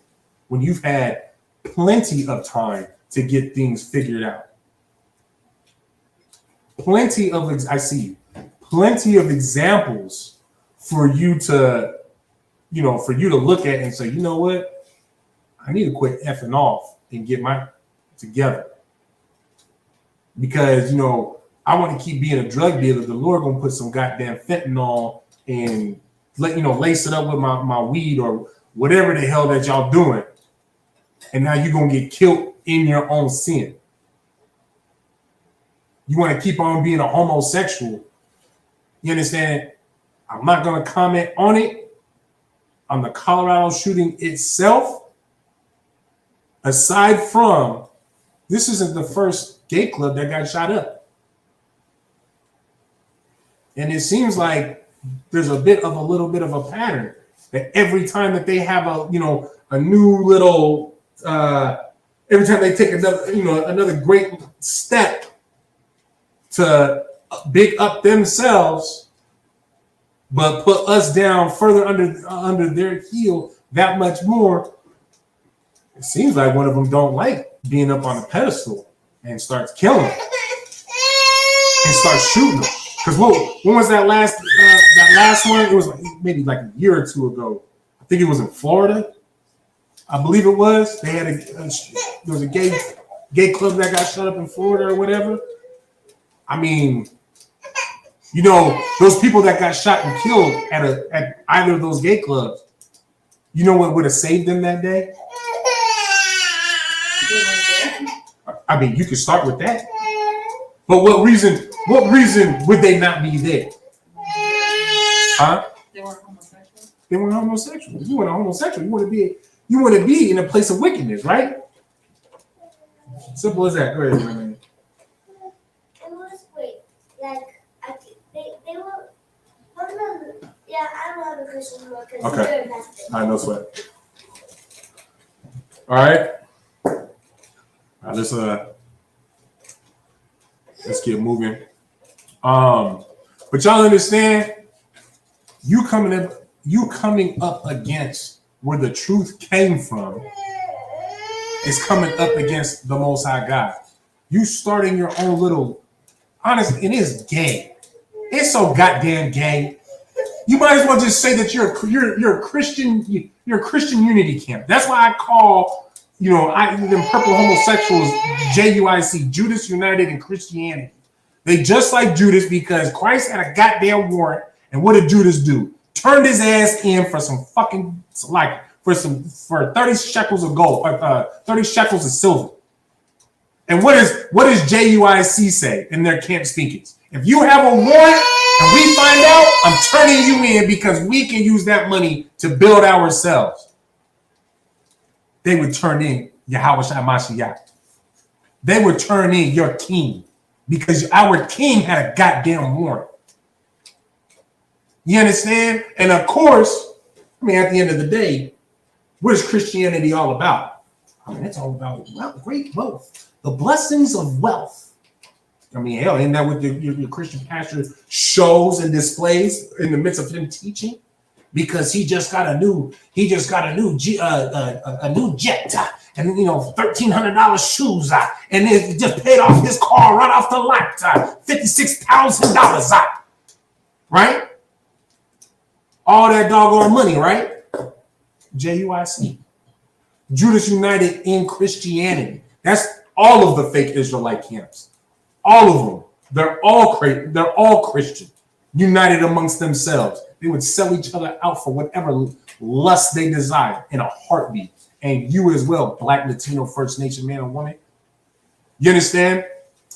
when you've had plenty of time to get things figured out? Plenty of examples for you to, look at and say, you know what? I need to quit effing off and get my together. Because, I want to keep being a drug dealer. The Lord gonna put some goddamn fentanyl and lace it up with my weed or whatever the hell that y'all doing. And now you're gonna get killed in your own sin. You want to keep on being a homosexual. You understand? I'm not going to comment on it. On the Colorado shooting itself. Aside from, this isn't the first gay club that got shot up. And it seems like there's a little bit of a pattern that every time that they have a new little, every time they take another great step to big up themselves, but put us down further under their heel that much more. It seems like one of them don't like being up on a pedestal and starts killing them and starts shooting them. Because when was that last one? It was maybe like a year or two ago. I think it was in Florida. I believe it was. They had there was a gay club that got shut up in Florida or whatever. I mean, those people that got shot and killed at either of those gay clubs, you know what would have saved them that day? I mean, you could start with that. But what reason would they not be there? Huh? They weren't homosexual. They weren't homosexual. You want a homosexual. You want to be in a place of wickedness, right? Simple as that. Go ahead, man. They were one of them. Yeah, I don't have a Christian anymore because Okay. they're invested. All right, no sweat. All right. Let's get moving. But y'all understand, you coming up against where the truth came from is coming up against the Most High God. You starting your own little, honestly, it is gay. It's so goddamn gay. You might as well just say that you're a Christian. You're a Christian unity camp. That's why I call them purple homosexuals JUIC, Judas United in Christianity. They just like Judas because Christ had a goddamn warrant. And what did Judas do? Turned his ass in for some fucking for 30 shekels of gold, 30 shekels of silver. And what does JUIC say in their camp speakings? If you have a warrant and we find out, I'm turning you in because we can use that money to build ourselves. They would turn in Yahweh Shai Mashiach. They would turn in your king because our king had a goddamn warrant. You understand? And of course, I mean, at the end of the day, what is Christianity all about? I mean, it's all about great wealth, the blessings of wealth. I mean, hell, isn't that what your Christian pastor shows and displays in the midst of him teaching? Because he just got a new jet, and $1,300 shoes, and it just paid off his car right off the lot, $56,000, right? All that doggone money, right? JUIC, Judas United in Christianity. That's all of the fake Israelite camps. All of them. They're all Christian, united amongst themselves. They would sell each other out for whatever lust they desire in a heartbeat. And you as well, Black, Latino, First Nation man or woman. You understand?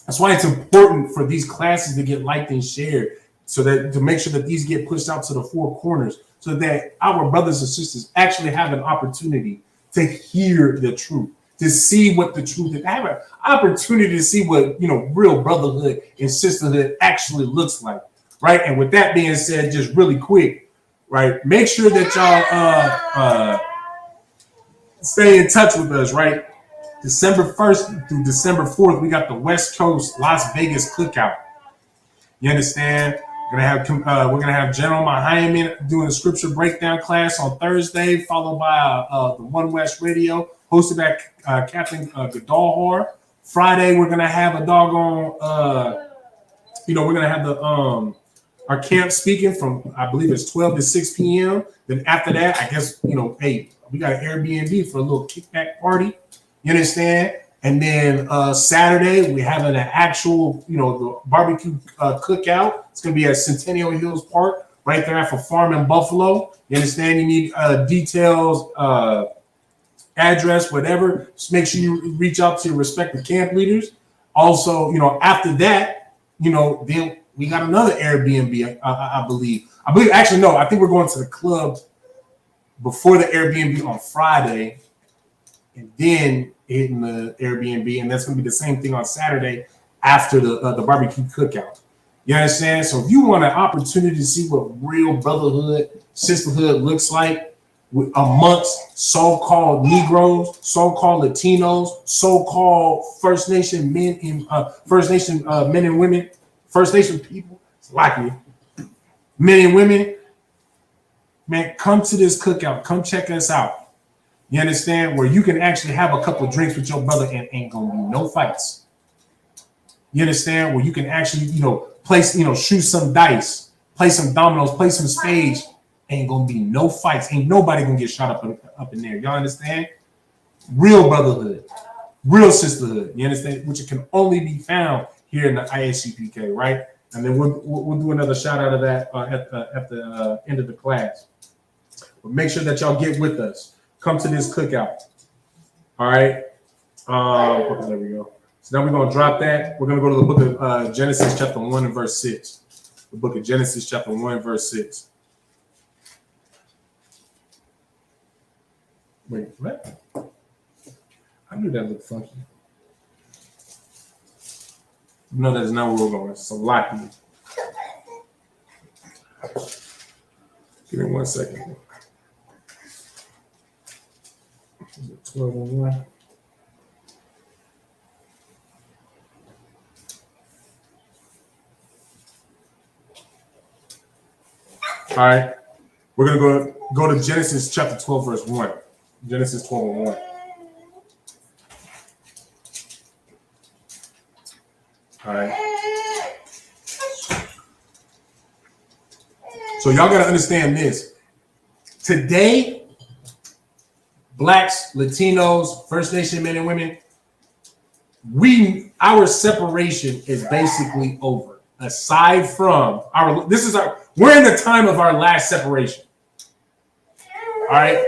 That's why it's important for these classes to get liked and shared, so that to make sure that these get pushed out to the four corners, so that our brothers and sisters actually have an opportunity to hear the truth, to see what the truth is, have an opportunity to see what real brotherhood and sisterhood actually looks like, right? And with that being said, just really quick, right? Make sure that y'all stay in touch with us, right? December 1st through December 4th, we got the West Coast Las Vegas Cookout. You understand? We're gonna have General Mahayaman doing a scripture breakdown class on Thursday, followed by the One West Radio, hosted by Captain Gadalhar. Friday, we're gonna have a doggone, we're gonna have our camp speaking from, I believe it's 12 to 6 p.m. Then after that, I guess hey, we got an Airbnb for a little kickback party. You understand? And then Saturday, we're having an actual, the barbecue cookout. It's going to be at Centennial Hills Park, right there at a farm in Buffalo. You understand? You need details, address, whatever. Just make sure you reach out to your respective camp leaders. Also, after that, then we got another Airbnb, I believe. Actually, no, I think we're going to the club before the Airbnb on Friday, and then hitting the Airbnb, and that's going to be the same thing on Saturday after the barbecue cookout. You understand? So if you want an opportunity to see what real brotherhood, sisterhood looks like amongst so-called Negroes, so-called Latinos, so-called First Nation men and men and women, First Nation people, it's likely men and women, man, come to this cookout. Come check us out. You understand? Where you can actually have a couple of drinks with your brother and ain't gonna be no fights. You understand? Where you can actually, place, shoot some dice, play some dominoes, play some spades. Ain't gonna be no fights. Ain't nobody gonna get shot up in there. Y'all understand? Real brotherhood, real sisterhood. You understand? Which can only be found here in the ISUPK, right? And then we'll do another shout out of that at the end of the class. But make sure that y'all get with us. Come to this cookout. All right. There we go. So now we're going to drop that. We're going to go to the book of Genesis chapter 1 and verse 6. The book of Genesis chapter 1 and verse 6. Wait, what? I knew that looked funky. No, that's not where we're going. It's a lot here. Give me 1 second. 12 and 1. All right. We're going to go to Genesis chapter 12, verse 1. Genesis 12 and 1. All right. So y'all got to understand this. Today, Blacks, Latinos, First Nation men and women, our separation is basically over. Aside from we're in the time of our last separation. All right.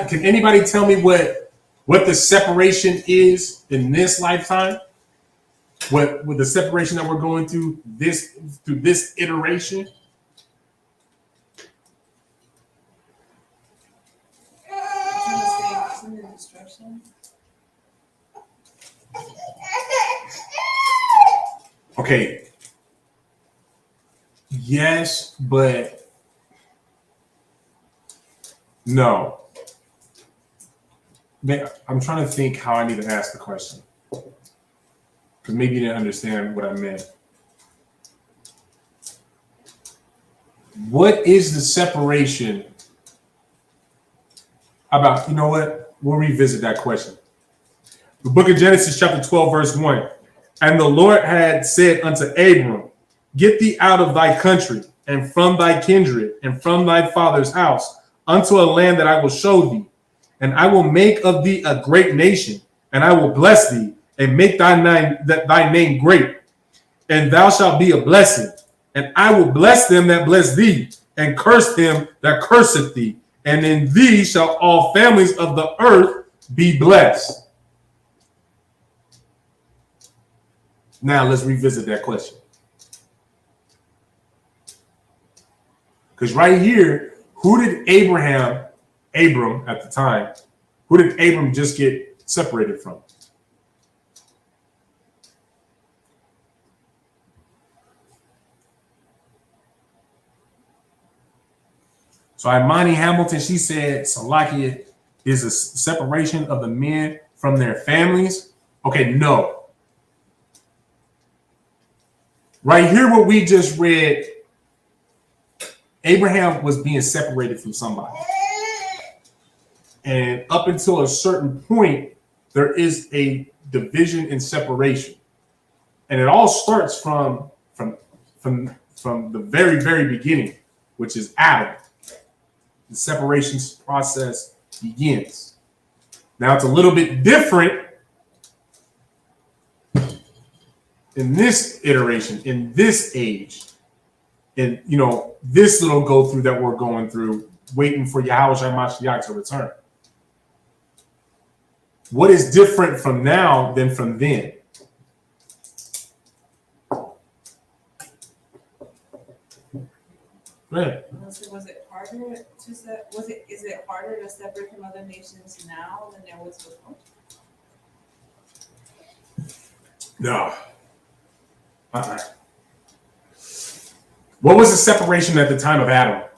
Can anybody tell me what what the separation is in this lifetime, what with the separation that we're going through this iteration. Isn't it destruction? Okay. Yes, but no. I'm trying to think how I need to ask the question. Because maybe you didn't understand what I meant. What is the separation about? You know what? We'll revisit that question. The book of Genesis, chapter 12, verse 1. And the Lord had said unto Abram, get thee out of thy country, and from thy kindred, and from thy father's house, unto a land that I will show thee. And I will make of thee a great nation, and I will bless thee, and make thy name great. And thou shalt be a blessing. And I will bless them that bless thee, and curse him that curseth thee. And in thee shall all families of the earth be blessed. Now let's revisit that question. Because right here, who did Abram at the time, who did Abram just get separated from? So Imani Hamilton, she said Salakia is a separation of the men from their families. Okay, no. Right here, what we just read, Abraham was being separated from somebody. And up until a certain point, there is a division and separation. And it all starts from the very, very beginning, which is Adam. The separation process begins. Now it's a little bit different in this iteration, in this age, in this little go through that we're going through, waiting for Yahweh Mashiach to return. What is different from now than from then? Go ahead. Was it harder to is it harder to separate from other nations now than there was before? No. What was the separation at the time of Adam?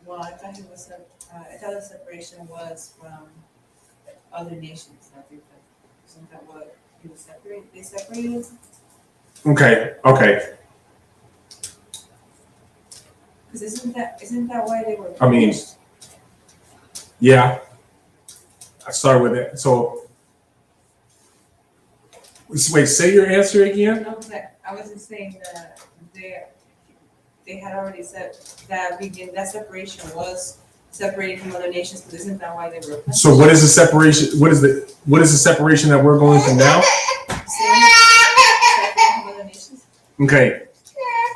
Well, I thought the separation was from other nations. I think isn't that what he was separated? They separated. Okay. Because isn't that why they were? I mean, yeah. I started with it. So, wait. Say your answer again. No, I wasn't saying that they had already said that that separation was separated from other nations. But isn't that why they were? So, what is the separation? What is the separation that we're going through now? Okay.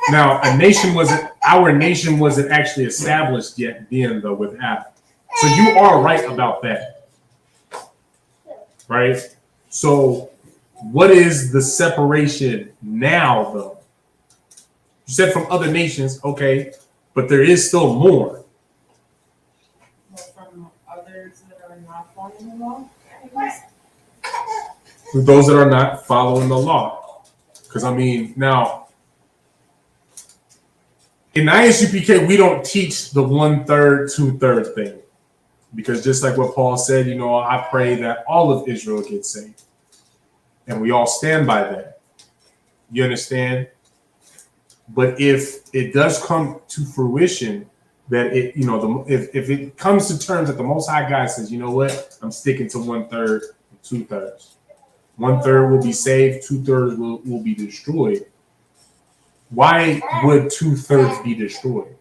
Now, our nation wasn't actually established yet then, though, with Adam. So you are right about that. Right? So what is the separation now, though? You said from other nations, okay, but there is still more. Well, from others that are not following the law, I guess. From those that are not following the law. Because, I mean, now, in ISUPK, we don't teach the 1/3, 2/3 thing. Because just like what Paul said, I pray that all of Israel gets saved. And we all stand by that. You understand? But if it does come to fruition that if it comes to terms that the Most High God says, you know what, I'm sticking to 1/3, 2/3. 1/3 will be saved, 2/3 will be destroyed. Why would 2/3 be destroyed?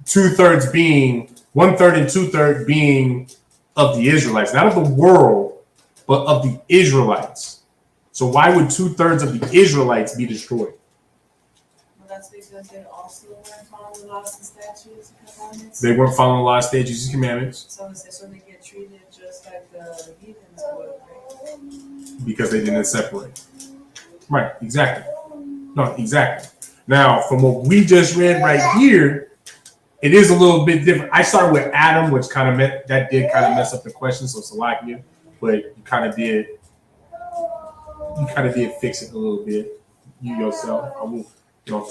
2/3 being 1/3 and 2/3 being of the Israelites, not of the world, but of the Israelites. So why would 2/3 of the Israelites be destroyed? Well, that's because they also weren't following the laws and statutes and commandments. They weren't following the law, statutes, and commandments So they get treated just like the heathens would, right? because they didn't separate. Right, exactly. No, exactly. Now, from what we just read right here, it is a little bit different. I started with Adam, which kind of did kind of mess up the question, so it's a lot here, but you kind of did fix it a little bit. You yourself, I will,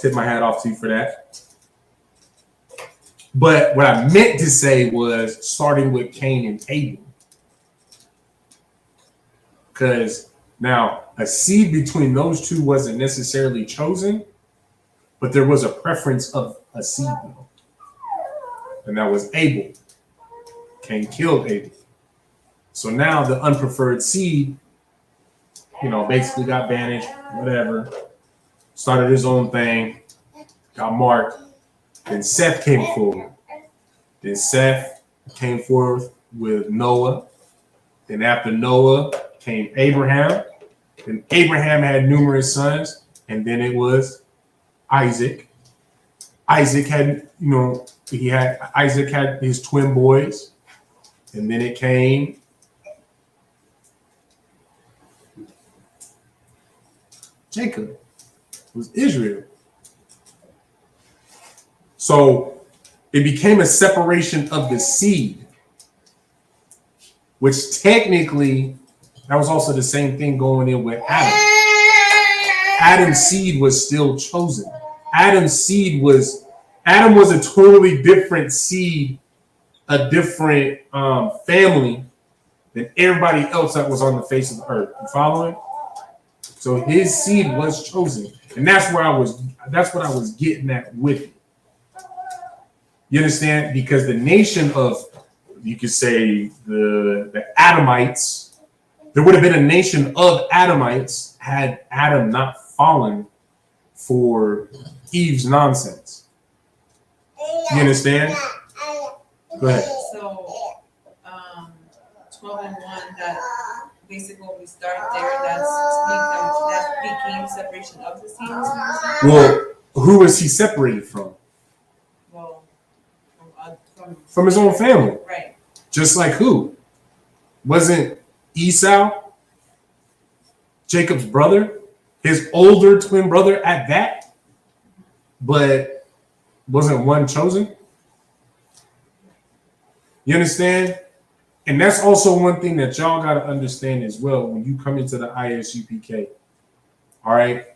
tip my hat off to you for that. But what I meant to say was starting with Cain and Abel, because now a seed between those two wasn't necessarily chosen, but there was a preference of a seed, and that was Abel. Cain killed Abel. So now the unpreferred seed, basically got banished, whatever, started his own thing, got marked. Then Seth came forward. Then Seth came forth with Noah. Then after Noah came Abraham. Then Abraham had numerous sons, and then it was Isaac. Isaac had, Isaac had his twin boys, and then it came Jacob. It was Israel. So it became a separation of the seed, which technically, that was also the same thing going in with Adam. Adam's seed was still chosen. Adam was a totally different seed, a different family than everybody else that was on the face of the earth. You following? So his seed was chosen, and that's what I was getting at with it. You understand? Because the nation of, you could say the Adamites, there would have been a nation of Adamites had Adam not fallen for Eve's nonsense. You understand? Go ahead. So, 12 and 1, that basically when we start there, that became separation of the seeds. Well, who was he separated from? Well, from his own family. Right. Just like who? Wasn't Esau Jacob's brother? His older twin brother at that? But wasn't one chosen? You understand? And that's also one thing that y'all got to understand as well when you come into the ISUPK. All right?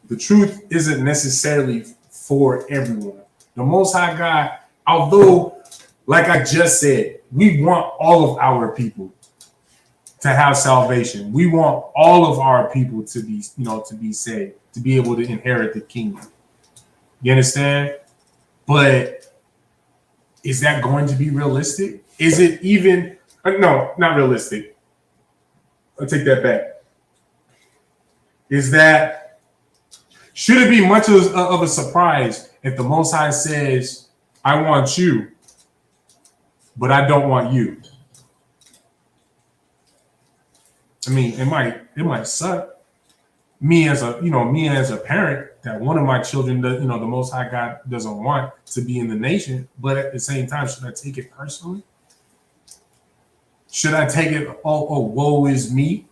The truth isn't necessarily for everyone. The Most High God, although, like I just said, we want all of our people to have salvation. We want all of our people to be, to be saved, to be able to inherit the kingdom. You understand? But is that going to be realistic? Is it even, no, not realistic. I'll take that back. Should it be much of a surprise if the Most High says, I want you, but I don't want you? I mean, it might suck. Me as a parent, that one of my children, the Most High God doesn't want to be in the nation, but at the same time, should I take it personally? Should I take it, oh, woe is me?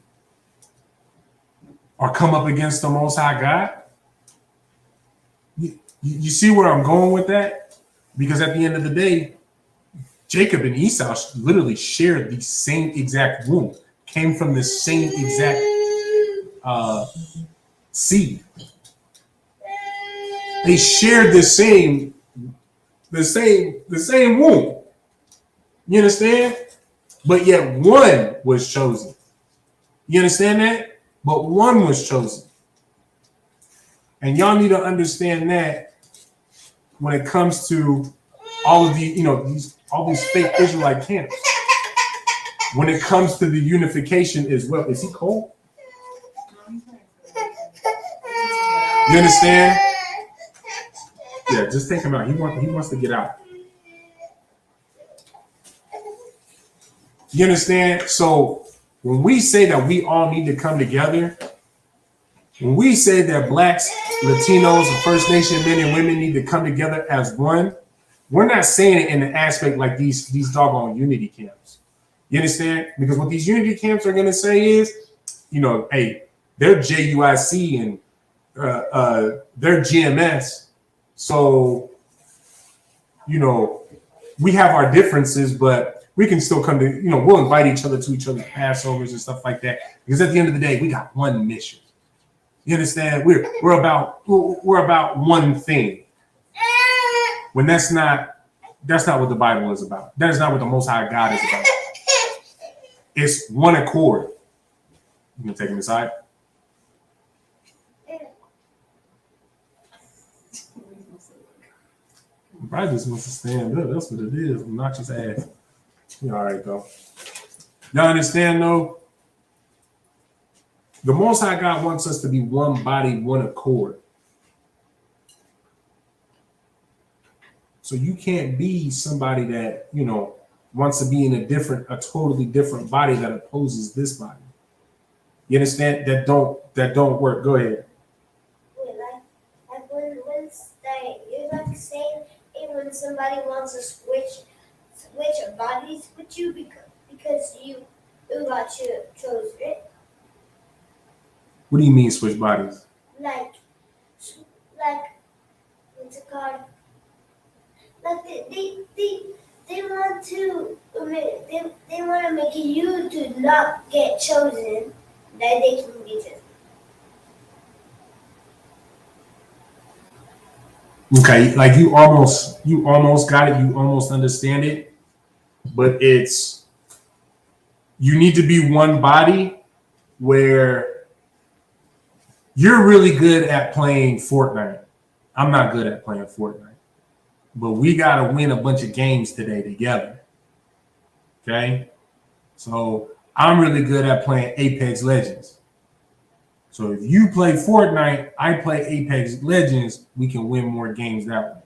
Or come up against the Most High God? You see where I'm going with that? Because at the end of the day, Jacob and Esau literally shared the same exact womb, came from the same exact seed. They shared the same womb. You understand? But yet one was chosen. You understand that? But one was chosen. And y'all need to understand that when it comes to all of all these fake Israelite camps. When it comes to the unification as well. Is he cold? You understand? Yeah, just take him out. He wants to get out. You understand? So when we say that we all need to come together, When we say that blacks, Latinos, and First Nation men and women need to come together as one, we're not saying it in an aspect like these doggone unity camps. You understand? Because what these unity camps are going to say is, hey, they're JUIC and they're GMS. So, we have our differences, but we can still come to, we'll invite each other to each other's Passovers and stuff like that. Because at the end of the day, we got one mission. You understand? We're about one thing. When that's not what the Bible is about. That is not what the Most High God is about. It's one accord. You can take him aside. Probably just wants to stand up. That's what it is. Not just ass. You all right though. Y'all understand though? The Most High God wants us to be one body, one accord. So you can't be somebody that, wants to be in a totally different body that opposes this body. You understand? That don't work. Go ahead. Like you're like saying when somebody wants to switch bodies with you because you got chosen it. What do you mean switch bodies? Like what's it called? Like they want to make you to not get chosen, that they can be chosen. Okay, like you almost got it, you almost understand it, but you need to be one body where you're really good at playing Fortnite. I'm not good at playing Fortnite. But we got to win a bunch of games today together. Okay? So I'm really good at playing Apex Legends. So if you play Fortnite, I play Apex Legends, we can win more games that way.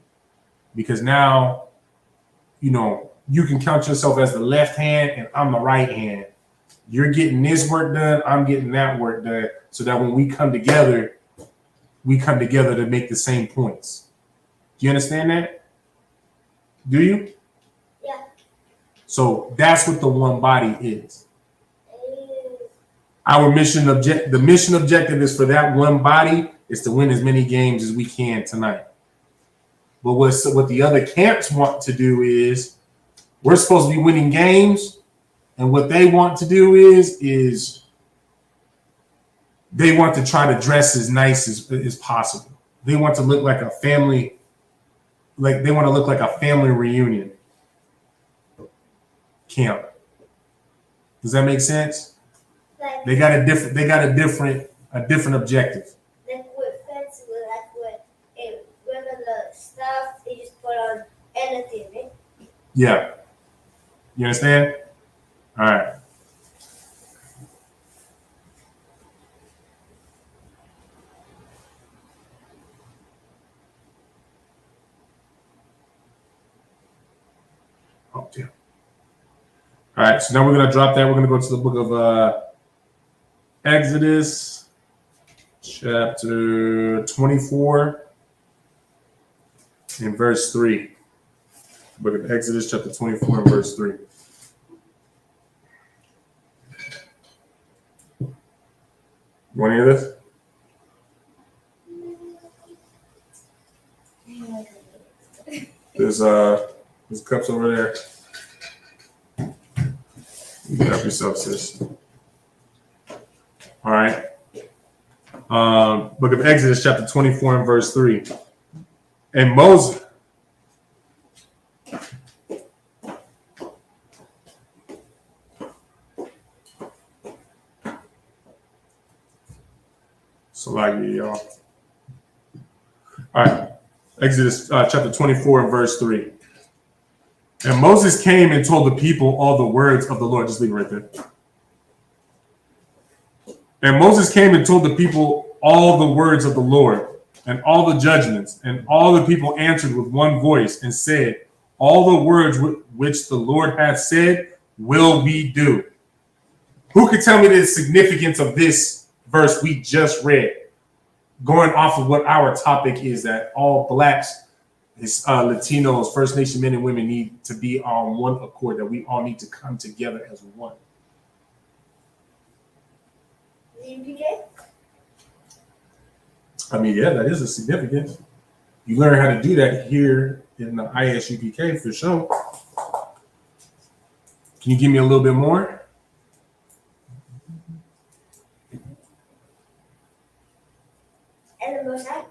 Because now, you can count yourself as the left hand and I'm the right hand. You're getting this work done, I'm getting that work done. So that when we come together to make the same points. Do you understand that? Do you? Yeah. So that's what the one body is. Our the mission objective is for that one body is to win as many games as we can tonight. But what the other camps want to do is we're supposed to be winning games, and what they want to do is they want to try to dress as nice as possible. They want to look like a family. Like they want to look like a family reunion camp. Does that make sense? Like, they got a different objective. Like with fancy, like with regular stuff, they just put on anything, right? Yeah. You understand? All right. Oh, damn. All right, so now we're going to drop that. We're going to go to the book of Exodus, chapter 24, and verse 3. Book of Exodus, chapter 24, and verse 3. You want to hear this? There's cups over there. You can help yourself, sis. All right. Book of Exodus, chapter 24, and verse 3. And Moses. So like y'all. All right. Exodus chapter 24 and verse 3. And Moses came and told the people all the words of the Lord. Just leave it right there. And Moses came and told the people all the words of the Lord and all the judgments. And all the people answered with one voice and said, all the words which the Lord hath said will we do. Who could tell me the significance of this verse we just read? going off of what our topic is, that all blacks, Latinos, First Nation men and women need to be on one accord, that we all need to come together as one. ISUPK? I mean, yeah, that is a significance. You learn how to do that here in the ISUPK for sure. Can you give me a little bit more? And the Most High?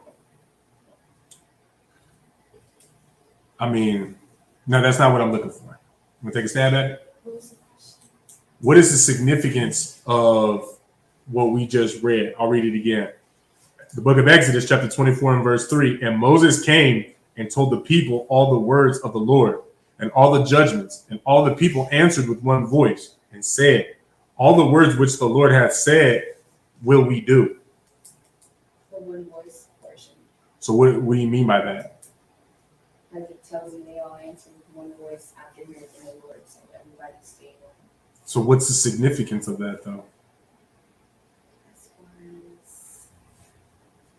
I mean, no, that's not what I'm looking for. I'm gonna take a stab at it. What is the significance of what we just read? I'll read it again. The book of Exodus, chapter 24 and verse 3. And Moses came and told the people all the words of the Lord and all the judgments. And all the people answered with one voice and said, all the words which the Lord hath said will we do. The one voice portion. So what do you mean by that? Like it tells you they all answer with one voice after hearing the Lord, so everybody stayed on. So what's the significance of that, though? As far as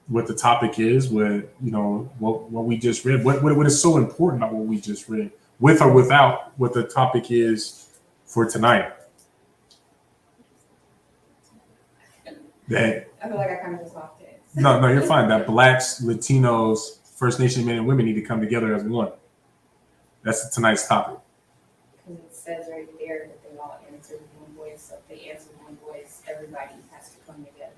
What the topic is, what we just read, what is so important about what we just read, with or without what the topic is for tonight. That I feel like I kind of just lost it. no, you're fine. That blacks, Latinos, First Nation men and women need to come together as one. That's tonight's topic. Because it says right there that they all answer with one voice. So if they answer with one voice, everybody has to come together.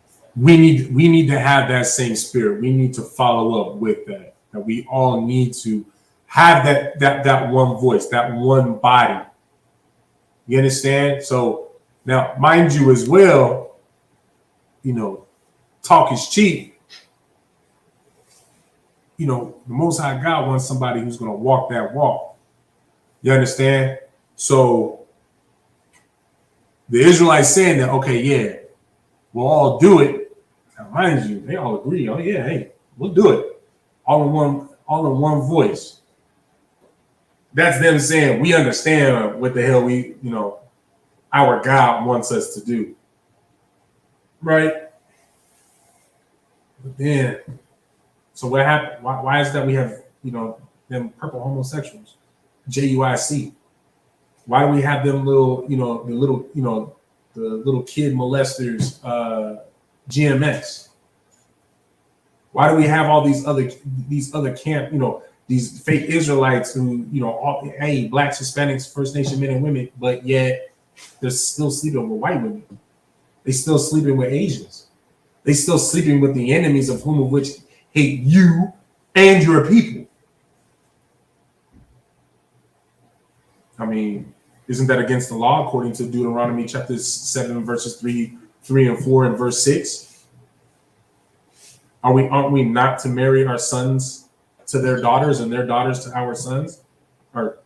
So, We need to have that same spirit. We need to follow up with that. That we all need to have that one voice, that one body. You understand? So now, mind you, as well, talk is cheap. The Most High God wants somebody who's going to walk that walk. You understand? So the Israelites saying that, okay, yeah, we'll all do it. Now, mind you, they all agree. Oh yeah, hey, we'll do it. All in one voice. That's them saying we understand what the hell our God wants us to do. Right? But then, so what happened? Why is that we have, them purple homosexuals, JUIC? Why do we have them little, the little kid molesters, GMS? Why do we have all these other camp, these fake Israelites who, hey, blacks, Hispanics, First Nation men and women, but yet they're still sleeping with white women. They still sleeping with Asians. They still sleeping with the enemies of which hate you and your people. I mean, isn't that against the law according to Deuteronomy chapter 7, verses 3 and 4 and verse 6? Aren't we not to marry our sons to their daughters and their daughters to our sons? Our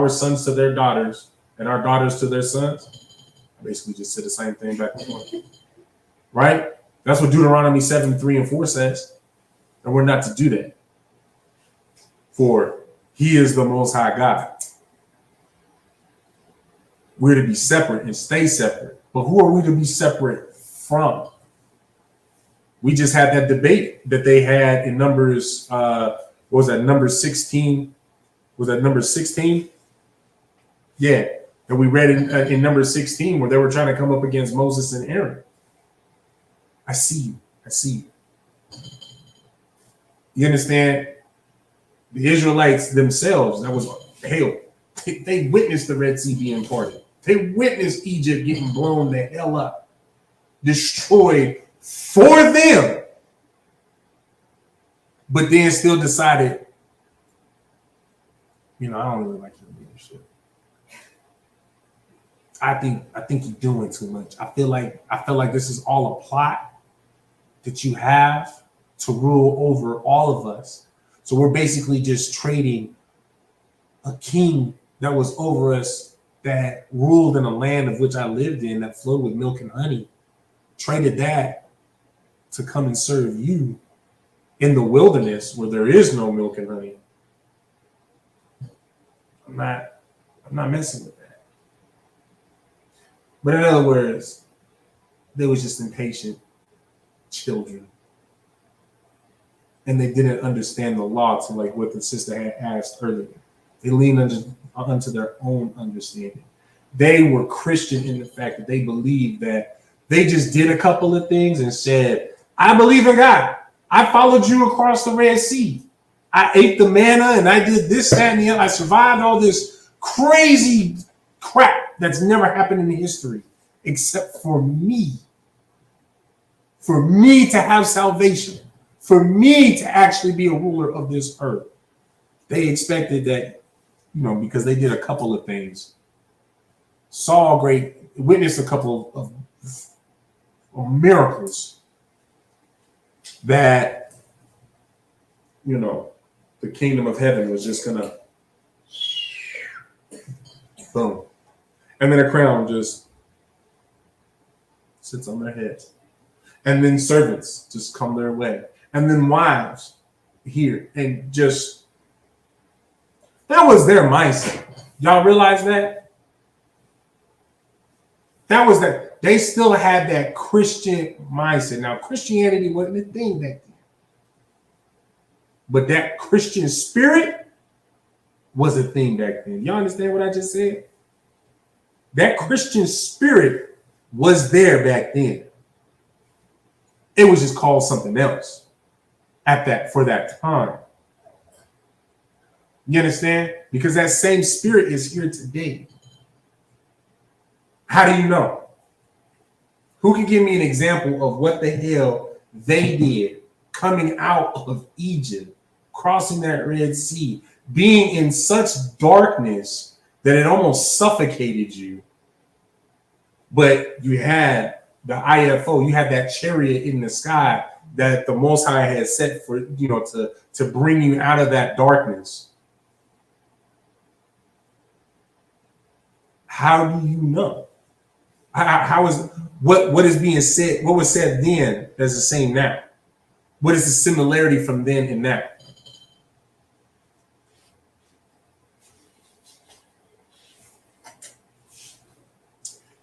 sons to their daughters and our daughters to their sons? I basically just said the same thing back and forth. Right? That's what Deuteronomy 7, 3 and 4 says. And we're not to do that. For he is the Most High God. We're to be separate and stay separate. But who are we to be separate from? We just had that debate that they had in Numbers, what was that, Numbers 16? Was that Numbers 16? Yeah. And we read in Numbers 16 where they were trying to come up against Moses and Aaron. I see you. You understand? The Israelites themselves, that was hell. They witnessed the Red Sea being parted. They witnessed Egypt getting blown the hell up, destroyed for them, but then still decided, I don't really like your leadership. I think you're doing too much. I feel like this is all a plot that you have to rule over all of us. So we're basically just trading a king that was over us, that ruled in a land of which I lived in, that flowed with milk and honey, traded that to come and serve you in the wilderness where there is no milk and honey. I'm not messing with that. But in other words, they was just impatient children. And they didn't understand the law to like what the sister had asked earlier. They leaned unto their own understanding. They were Christian in the fact that they believed that they just did a couple of things and said, I believe in God. I followed you across the Red Sea. I ate the manna and I did this, that, and the other. I survived all this crazy crap that's never happened in history except for me. For me to have salvation. For me to actually be a ruler of this earth. They expected that, because they did a couple of things, witnessed a couple of miracles that, the kingdom of heaven was just gonna boom. And then a crown just sits on their heads. And then servants just come their way. And then wives here. And just, that was their mindset. Y'all realize that? That was that. They still had that Christian mindset. Now, Christianity wasn't a thing back then. But that Christian spirit was a thing back then. Y'all understand what I just said? That Christian spirit was there back then. It was just called something else for that time. You understand? Because that same spirit is here today. How do you know? Who can give me an example of what the hell they did coming out of Egypt, crossing that Red Sea, being in such darkness that it almost suffocated you? But you had the IFO, you had that chariot in the sky that the Most High had set for, to bring you out of that darkness. How do you know? How is what is being said? What was said then that's the same now? What is the similarity from then and now?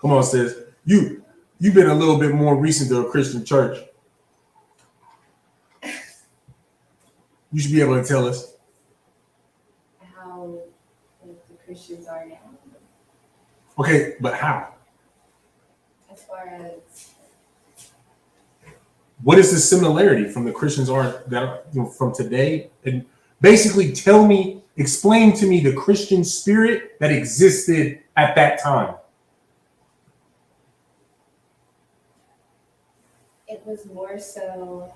Come on, sis. You've been a little bit more recent to a Christian church. You should be able to tell us how the Christians are now. Okay, but how? As far as what is the similarity from the Christians from today? And basically explain to me the Christian spirit that existed at that time. it was more so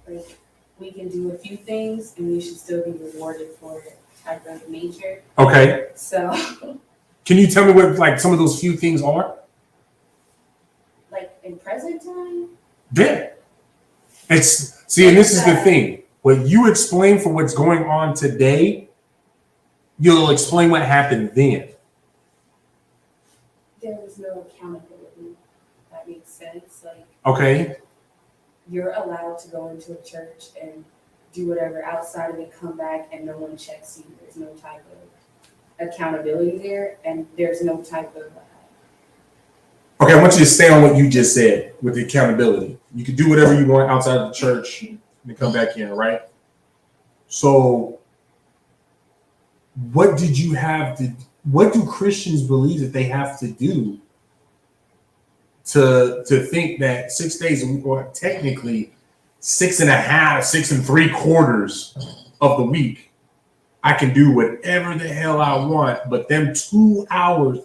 like we can do a few things and we should still be rewarded for it type of nature. Okay. So Can you tell me what like some of those few things are? like in present time? Yeah. And this is the thing. When you explain for what's going on today, you'll explain what happened then. There was no accountability. That makes sense. Like Okay. you're allowed to go into a church and do whatever outside of it, come back and no one checks you. There's no type of accountability there, and there's no type of Okay, I want you to stay on what you just said with the accountability. You can do whatever you want outside of the church and come back in, right? So what do Christians believe that they have to do to think that 6 days, or technically 6.5, 6 3/4 of the week, I can do whatever the hell I want, but them 2 hours,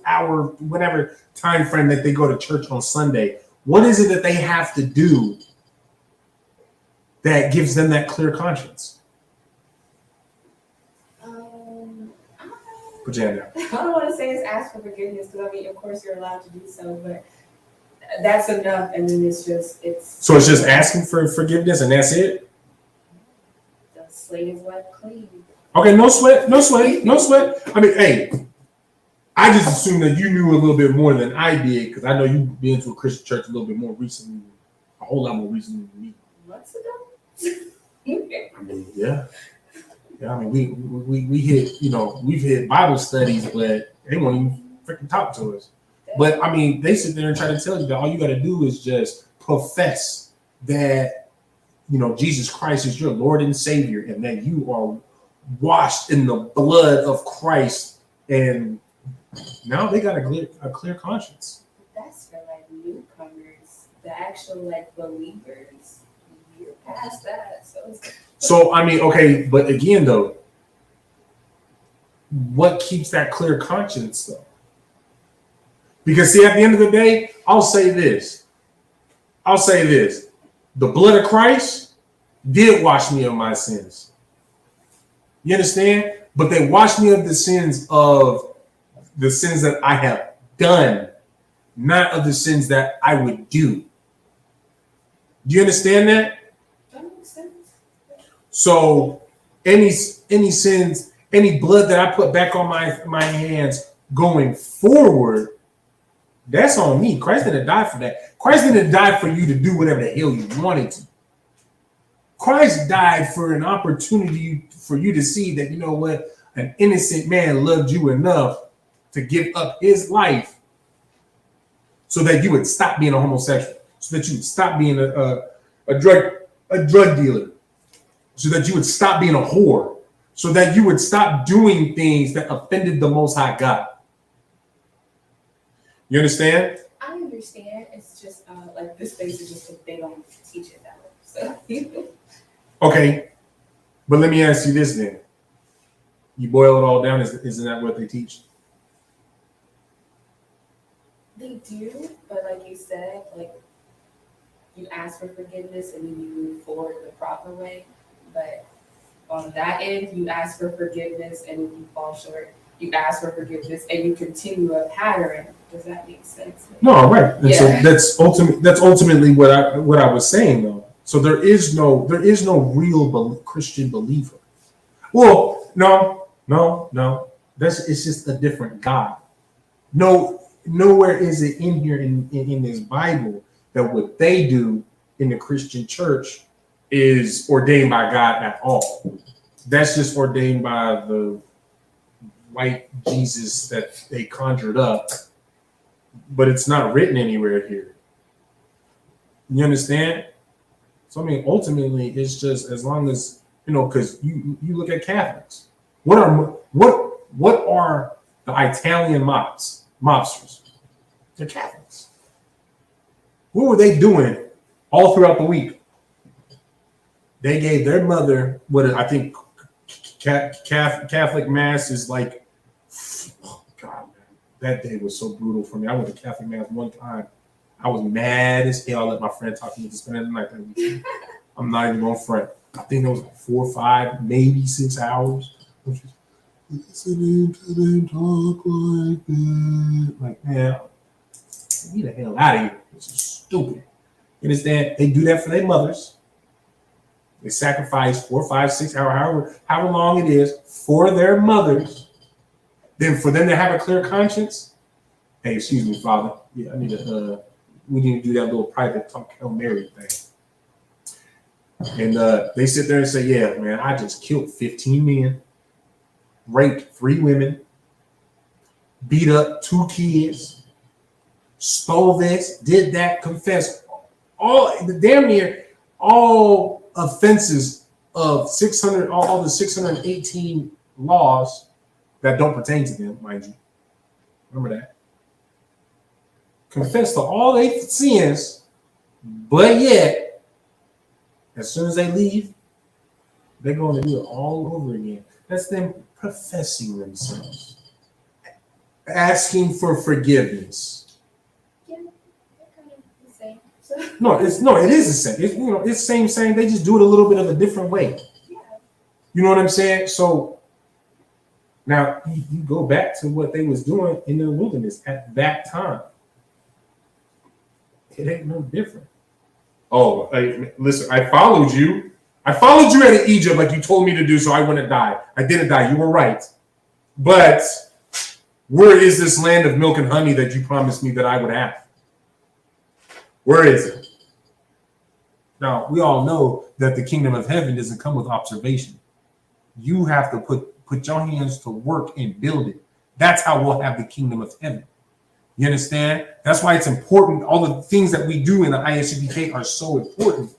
whatever time frame that they go to church on Sunday, what is it that they have to do that gives them that clear conscience? Put your hand down. I don't want to say it's ask for forgiveness because I mean, of course, you're allowed to do so, but that's enough. And then it's So it's just asking for forgiveness and that's it? The slate is wiped clean. Okay, no sweat. I mean, hey, I just assumed that you knew a little bit more than I did because I know you've been to a Christian church a little bit more recently, a whole lot more recently than me. Months ago? I mean, yeah. I mean, we hit, we've hit Bible studies, but they won't even freaking talk to us. But I mean, they sit there and try to tell you that all you got to do is just profess that, you know, Jesus Christ is your Lord and Savior, and that you are washed in the blood of Christ, and now they got a clear conscience. That's for like newcomers. The actual like believers, you're past that. So I mean, okay, but again though, what keeps that clear conscience though? Because see, at the end of the day, I'll say this. The blood of Christ did wash me of my sins. You understand? But they washed me of the sins that I have done, not of the sins that I would do. Do you understand that? That makes sense. So any sins, any blood that I put back on my hands going forward, that's on me. Christ didn't die for that. Christ didn't die for you to do whatever the hell you wanted to. Christ died for an opportunity for you to see that, you know what, an innocent man loved you enough to give up his life so that you would stop being a homosexual, so that you would stop being a drug dealer, so that you would stop being a whore, so that you would stop doing things that offended the Most High God. You understand? I understand. It's just like this space is just they don't teach it that way. So Okay, but let me ask you this then. You boil it all down, isn't that what they teach? they do, but like you said, like you ask for forgiveness and then you move forward the proper way. But on that end, you ask for forgiveness and if you fall short, you ask for forgiveness and you continue a pattern. Does that make sense? No, right. And so Yeah. that's ultimately what I was saying though. So there is no real Christian believer. Well, no. It's just a different God. Nowhere is it in here in this Bible that what they do in the Christian church is ordained by God at all. That's just ordained by the white Jesus that they conjured up, but it's not written anywhere here. You understand? So I mean, ultimately, it's just as long as because you look at Catholics. What are the Italian mobsters? They're Catholics. What were they doing all throughout the week? They gave their mother what I think Catholic Mass is like. Oh God, man, that day was so brutal for me. I went to Catholic Mass one time. I was mad as hell. I let my friend talk to me to spend the night that week. I'm not even going to front. I think it was like 4 or 5, maybe 6 hours. Listening to them talk like that. Like, man, get the hell out of here. This is stupid. You understand? They do that for their mothers. They sacrifice 4, 5, 6 hours, however long it is, for their mothers. Then for them to have a clear conscience. Hey, excuse me, Father. Yeah, we need to do that little private talk Hail Mary thing. And they sit there and say, yeah, man, I just killed 15 men, raped 3 women, beat up 2 kids, stole this, did that, confessed damn near all offenses of 600, all the 618 laws that don't pertain to them, mind you. Remember that. Confess to all their sins, but yet, as soon as they leave, they're going to do it all over again. That's them professing themselves, asking for forgiveness. Yeah, they're kind of the same. So, No, it is the same. It's same. They just do it a little bit of a different way. yeah. You know what I'm saying? So now you go back to what they was doing in the wilderness at that time. It ain't no different. Oh, listen, I followed you. I followed you out of Egypt like you told me to do, so I wouldn't die. I didn't die. You were right. But where is this land of milk and honey that you promised me that I would have? Where is it? Now, we all know that the kingdom of heaven doesn't come with observation. You have to put your hands to work and build it. That's how we'll have the kingdom of heaven. You understand? That's why it's important. All the things that we do in the ISUPK are so important,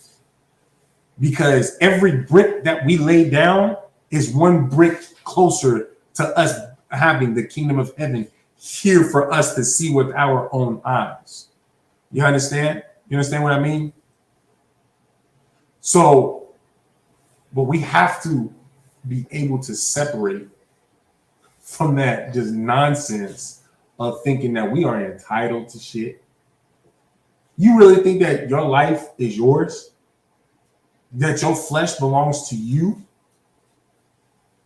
because every brick that we lay down is one brick closer to us having the kingdom of heaven here for us to see with our own eyes. You understand? You understand what I mean? So, but we have to be able to separate from that just nonsense of thinking that we are entitled to shit. You really think that your life is yours? That your flesh belongs to you?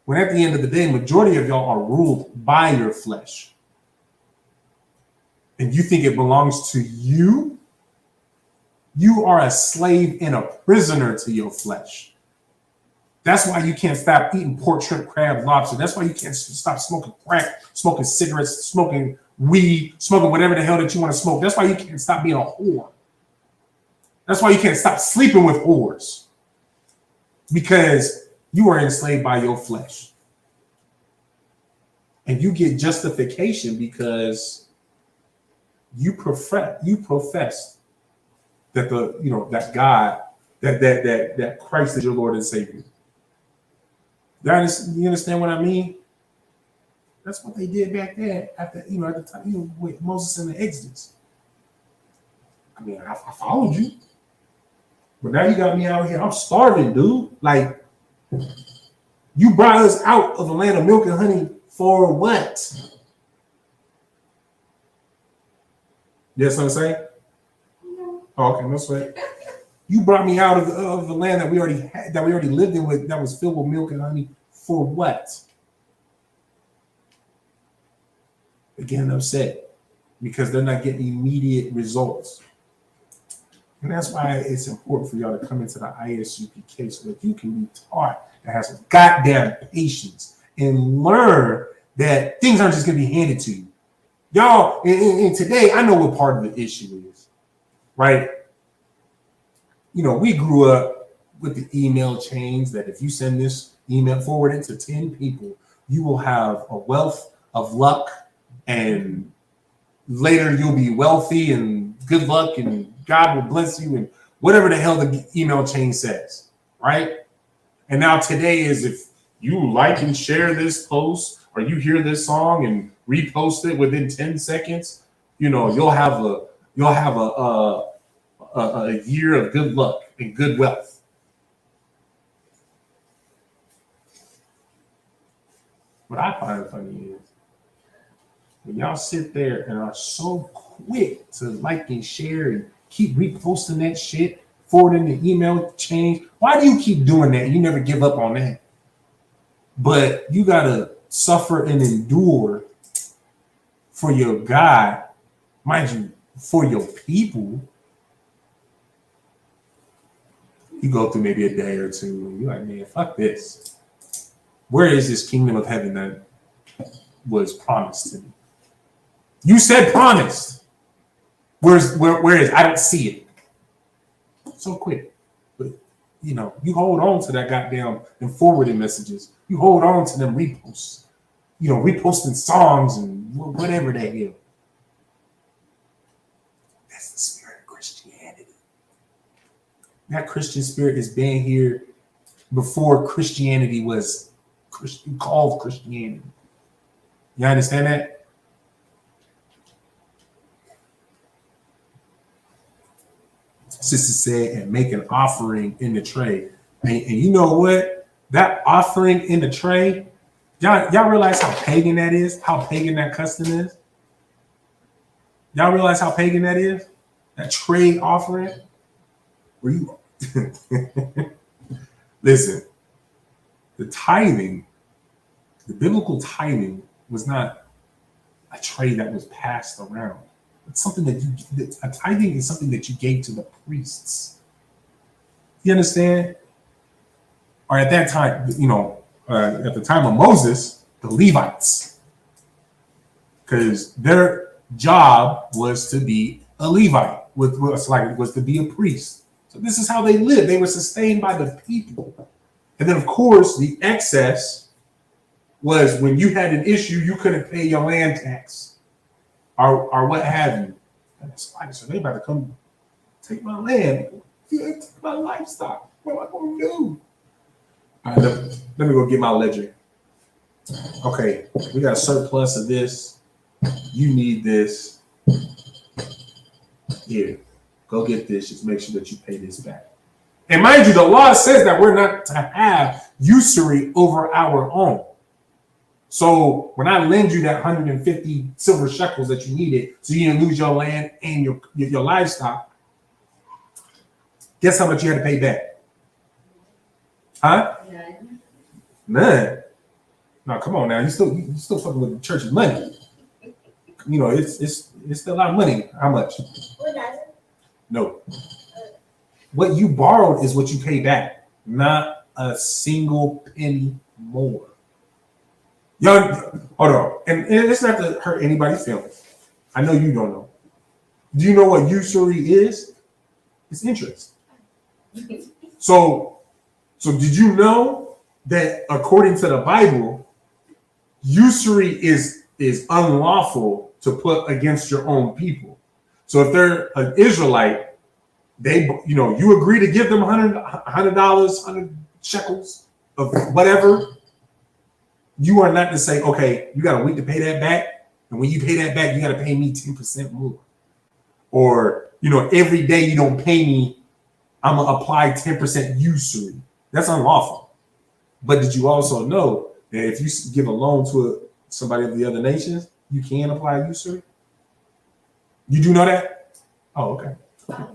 When at the end of the day, majority of y'all are ruled by your flesh. And you think it belongs to you? You are a slave and a prisoner to your flesh. That's why you can't stop eating pork, shrimp, crab, lobster. That's why you can't stop smoking crack, smoking cigarettes, smoking weed, smoking whatever the hell that you want to smoke. That's why you can't stop being a whore. That's why you can't stop sleeping with whores. Because you are enslaved by your flesh. And you get justification because you profess that that God, that Christ is your Lord and Savior. You understand what I mean? That's what they did back then at the time, with Moses and the Exodus. I mean, I followed you. But now you got me out here. I'm starving, dude. Like, you brought us out of the land of milk and honey for what? Yes, what I'm saying? No. Oh, okay, no sweat. You brought me out of the land that we already had, that we already lived in with, that was filled with milk and honey for what? Again, upset because they're not getting immediate results. And that's why it's important for y'all to come into the ISUPK so that you can be taught and have some goddamn patience and learn that things aren't just going to be handed to you. Y'all, and today, I know what part of the issue is, right? We grew up with the email chains that if you send this email forward it to 10 people, you will have a wealth of luck, and later you'll be wealthy and good luck and God will bless you and whatever the hell the email chain says, right? And now today is if you like and share this post or you hear this song and repost it within 10 seconds, you'll have a year of good luck and good wealth. What I find funny is when y'all sit there and are so quick to like and share and keep reposting that shit, forwarding the email chain. Why do you keep doing that? You never give up on that. But you gotta suffer and endure for your God, mind you, for your people. You go through maybe a day or two, and you're like, man, fuck this. Where is this kingdom of heaven that was promised to me? You said promised. Where is I don't see it. So quick. But you hold on to that goddamn and forwarding messages. You hold on to them reposts. Reposting songs and whatever they do. That's the spirit of Christianity. That Christian spirit has been here before Christianity was called Christianity. You understand that? Sister said, and make an offering in the tray. And you know what? That offering in the tray, y'all realize how pagan that is? How pagan that custom is? Y'all realize how pagan that is? That tray offering? Where you listen, the tithing, the biblical tithing was not a tray that was passed around. It's something a tithing is something that you gave to the priests. You understand? Or at that time, at the time of Moses, the Levites, because their job was to be a Levite, was to be a priest. So this is how they lived. They were sustained by the people. And then, of course, the excess was when you had an issue, you couldn't pay your land tax. or what have you. And it's like, so they about to come take my land, take my livestock. What am I going to do? All right, let me go get my ledger. Okay, we got a surplus of this. You need this. Here, go get this. Just make sure that you pay this back. And mind you, the law says that we're not to have usury over our own. So when I lend you that 150 silver shekels that you needed so you didn't lose your land and your livestock, guess how much you had to pay back? Huh? None. No, come on now. You still fucking with the church's money. You know, it's still a lot of money. How much? No. What you borrowed is what you pay back, not a single penny more. Y'all, hold on. And it's not to hurt anybody's feelings. I know you don't know. Do you know what usury is? It's interest. So did you know that according to the Bible, usury is unlawful to put against your own people? So if they're an Israelite, you agree to give them $100, 100 shekels of whatever. You are not to say, okay, you got a week to pay that back, and when you pay that back, you got to pay me 10% more. Or, every day you don't pay me, I'm gonna apply 10% usury. That's unlawful. But did you also know that if you give a loan to somebody of the other nations, you can apply usury? You do know that? Oh, okay.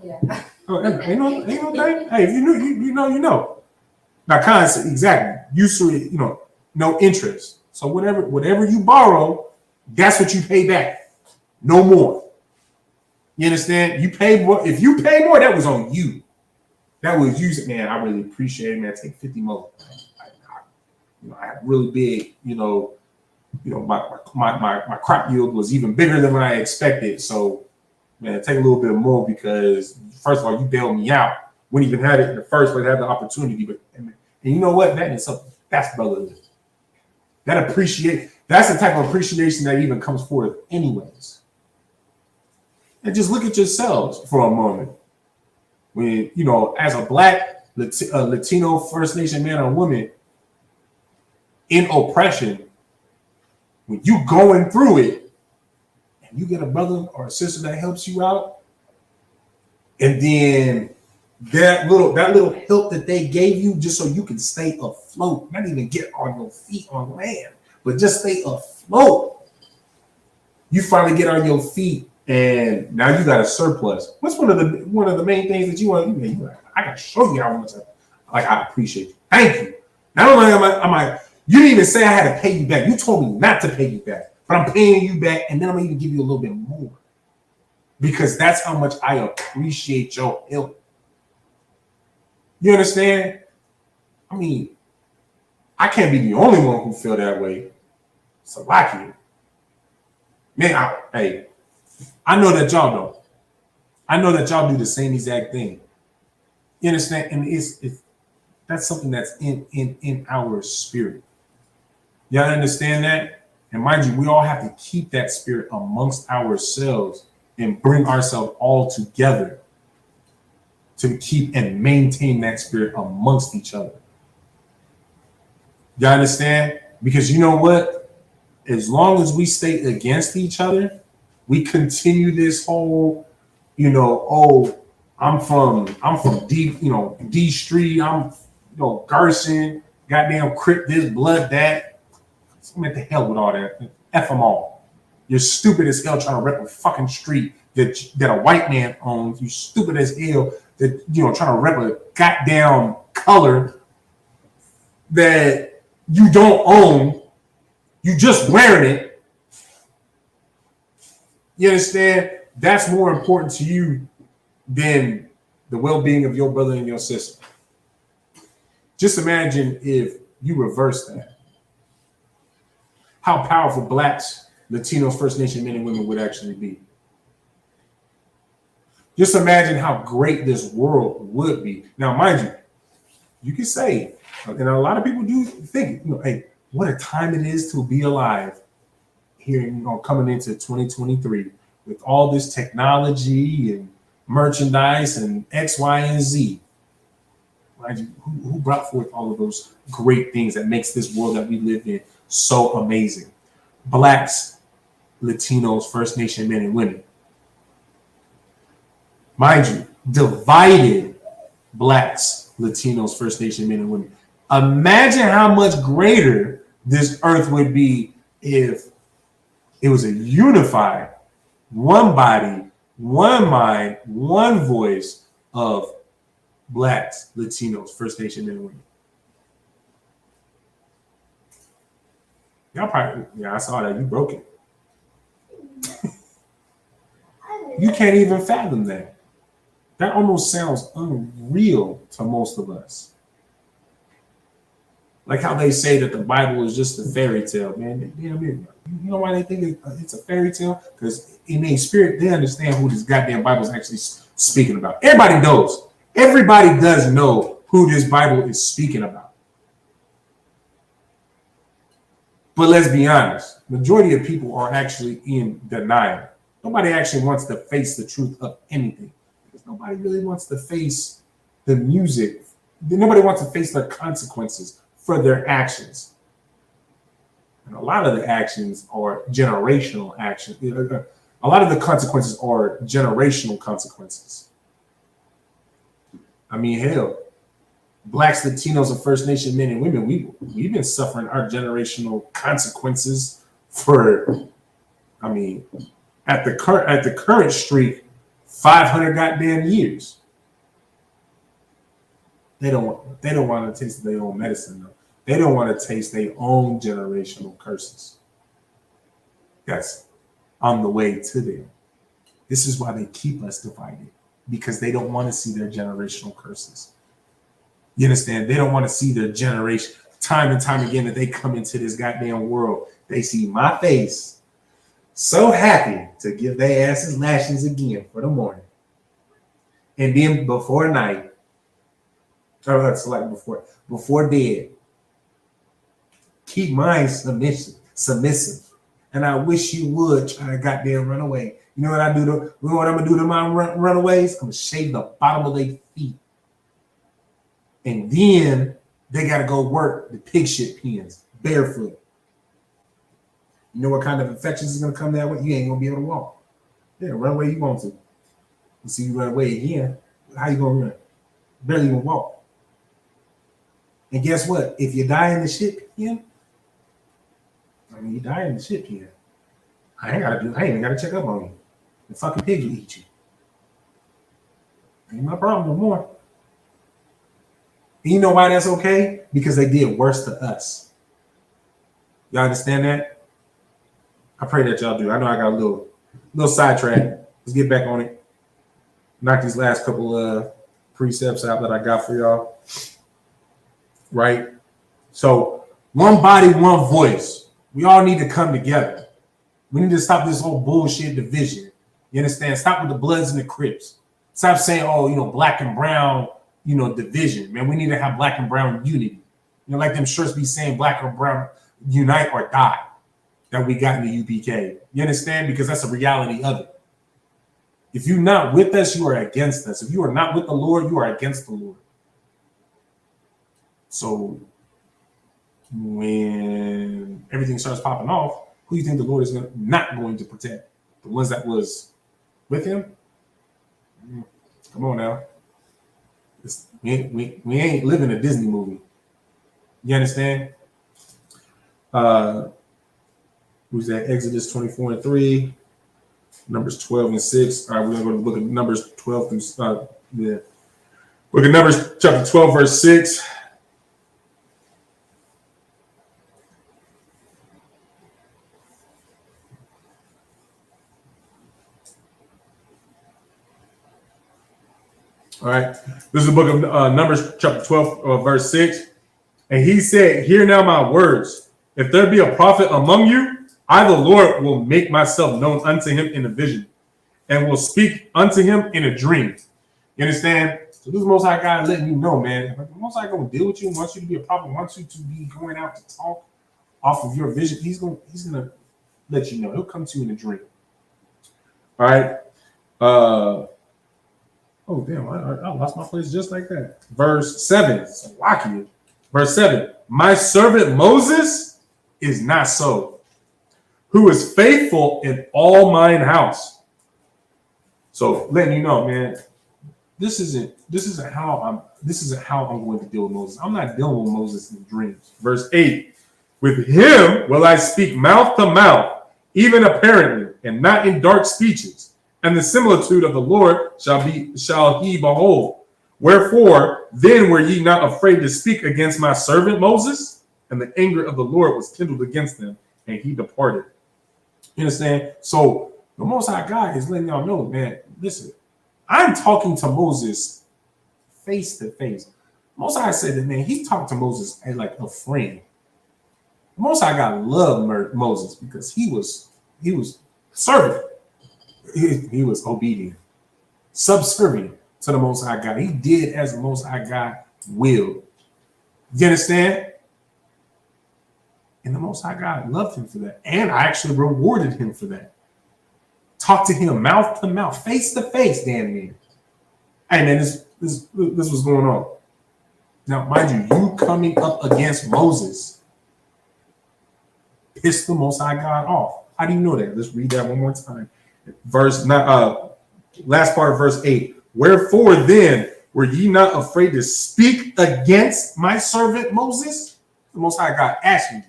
Yeah. Oh, ain't no thing. Hey, if you know, you know. Now, concept exactly. Usury, no interest. So whatever you borrow, that's what you pay back. No more. You understand? You pay more. If you pay more, that was on you. That was you. Man, I really appreciate it, man. Take 50 more. I had really big, my crop yield was even bigger than what I expected. So, man, take a little bit more because first of all, you bailed me out. Wouldn't even had it in the first place, had the opportunity. But and you know what? That's brotherhood. That's the type of appreciation that even comes forth anyways. And just look at yourselves for a moment. When, as a Black, Latino, First Nation man or woman in oppression, when you going through it and you get a brother or a sister that helps you out, and then that little help that they gave you just so you can stay afloat, not even get on your feet on land, but just stay afloat. You finally get on your feet, and now you got a surplus. What's one of the main things that you want? I gotta show you how much I appreciate you. Thank you. Not only am I, you didn't even say I had to pay you back. You told me not to pay you back, but I'm paying you back, and then I'm gonna even give you a little bit more because that's how much I appreciate your help. You understand? I mean, I can't be the only one who feel that way. It's a lot. Man, I know that y'all don't. I know that y'all do the same exact thing. You understand? And that's something that's in our spirit. Y'all understand that? And mind you, we all have to keep that spirit amongst ourselves and bring ourselves all together to keep and maintain that spirit amongst each other. Y'all understand? Because you know what? As long as we stay against each other, we continue this whole, I'm from D Street, I'm Gerson, goddamn Crip this, blood that. I'm at the hell with all that. F them all. You're stupid as hell trying to rep a fucking street that a white man owns. You stupid as hell that trying to rep a goddamn color that you don't own. You just wearing it. You understand? That's more important to you than the well-being of your brother and your sister. Just imagine if you reverse that. How powerful Blacks, Latinos, First Nation men and women would actually be. Just imagine how great this world would be. Now, mind you can say, and a lot of people do think, hey, what a time it is to be alive here, coming into 2023 with all this technology and merchandise and X, Y, and Z. Mind you, who brought forth all of those great things that makes this world that we live in so amazing? Blacks, Latinos, First Nation men and women. Mind you, divided Blacks, Latinos, First Nation men and women. Imagine how much greater this earth would be if it was a unified, one body, one mind, one voice of Blacks, Latinos, First Nation men and women. Y'all probably, yeah, I saw that. You broke it. You can't even fathom that. That almost sounds unreal to most of us. Like how they say that the Bible is just a fairy tale, man. You know why they think it's a fairy tale? Because in their spirit, they understand who this goddamn Bible is actually speaking about. Everybody knows. Everybody does know who this Bible is speaking about. But let's be honest. Majority of people are actually in denial. Nobody actually wants to face the truth of anything. Because nobody really wants to face the music. Nobody wants to face the consequences for their actions. And a lot of the actions are generational actions. A lot of the consequences are generational consequences. I mean, hell, Blacks, Latinos, and First Nation men and women, we've been suffering our generational consequences for, I mean, at the current streak, 500 goddamn years. They don't want to taste their own medicine though. They don't want to taste their own generational curses. That's on the way to them. This is why they keep us divided, because they don't want to see their generational curses. You understand? They don't want to see their generation time and time again that they come into this goddamn world. They see my face, so happy to give their asses lashings again for the morning. And then before night, or it's like before bed, keep mine submissive. And I wish you would try to goddamn run away. You know what I do? You know what I'm gonna do to my runaways? I'm gonna shave the bottom of their feet. And then they gotta go work the pig shit pens barefoot. You know what kind of infections is gonna come that way? You ain't gonna be able to walk. Yeah, run away you want to. You see you run away again. How you gonna run? Barely even walk. And guess what? If you die in the shit pen, I mean, you die in the shit pen. I ain't even gotta check up on you. The fucking pig will eat you. Ain't my problem no more. And you know why that's okay? Because they did worse to us. Y'all understand that? I pray that y'all do. I know I got a little sidetrack. Let's get back on it. Knock these last couple precepts out that I got for y'all. Right? So, one body, one voice. We all need to come together. We need to stop this whole bullshit division. You understand? Stop with the Bloods and the Crips. Stop saying, oh, black and brown, division. Man, we need to have black and brown unity. Like them shirts be saying black or brown, unite or die, that we got in the UPK. You understand? Because that's a reality of it. If you're not with us, you are against us. If you are not with the Lord, you are against the Lord. So when everything starts popping off, who do you think the Lord is not going to protect? The ones that was with him? Come on now. We ain't living a Disney movie. You understand? Who's that? Exodus 24:3, Numbers 12 and 6. All right, we're going to go to look at Numbers 12 through Look at Numbers chapter 12, verse 6. All right, this is the book of Numbers, chapter 12, verse 6. And he said, hear now my words. If there be a prophet among you, I, the Lord, will make myself known unto him in a vision and will speak unto him in a dream. You understand? So this is Most High God letting you know, man. If the Most High going to deal with you, wants you to be a prophet, wants you to be going out to talk off of your vision, he's gonna let you know. He'll come to you in a dream. All right. Oh, damn, I lost my place just like that. Verse 7, Salakia. Verse 7, my servant Moses is not so, who is faithful in all mine house. So letting you know, man, this isn't how I'm going to deal with Moses. I'm not dealing with Moses in dreams. Verse 8, with him will I speak mouth to mouth, even apparently, and not in dark speeches. And the similitude of the Lord shall he behold. Wherefore, then were ye not afraid to speak against my servant Moses? And the anger of the Lord was kindled against them, and he departed. You understand? So the Most High God is letting y'all know, man, listen, I'm talking to Moses face to face. Most High said that, man, he talked to Moses as like a friend. The Most High God loved Moses because he was servant. He was obedient, subservient to the Most High God. He did as the Most High God willed. You understand? And the Most High God loved him for that. And I actually rewarded him for that. Talk to him mouth to mouth, face to face, damn near. Hey, man, this was going on. Now, mind you coming up against Moses pissed the Most High God off. How do you know that? Let's read that one more time. Last part of verse 8. Wherefore then were ye not afraid to speak against my servant Moses? The Most High God asking you.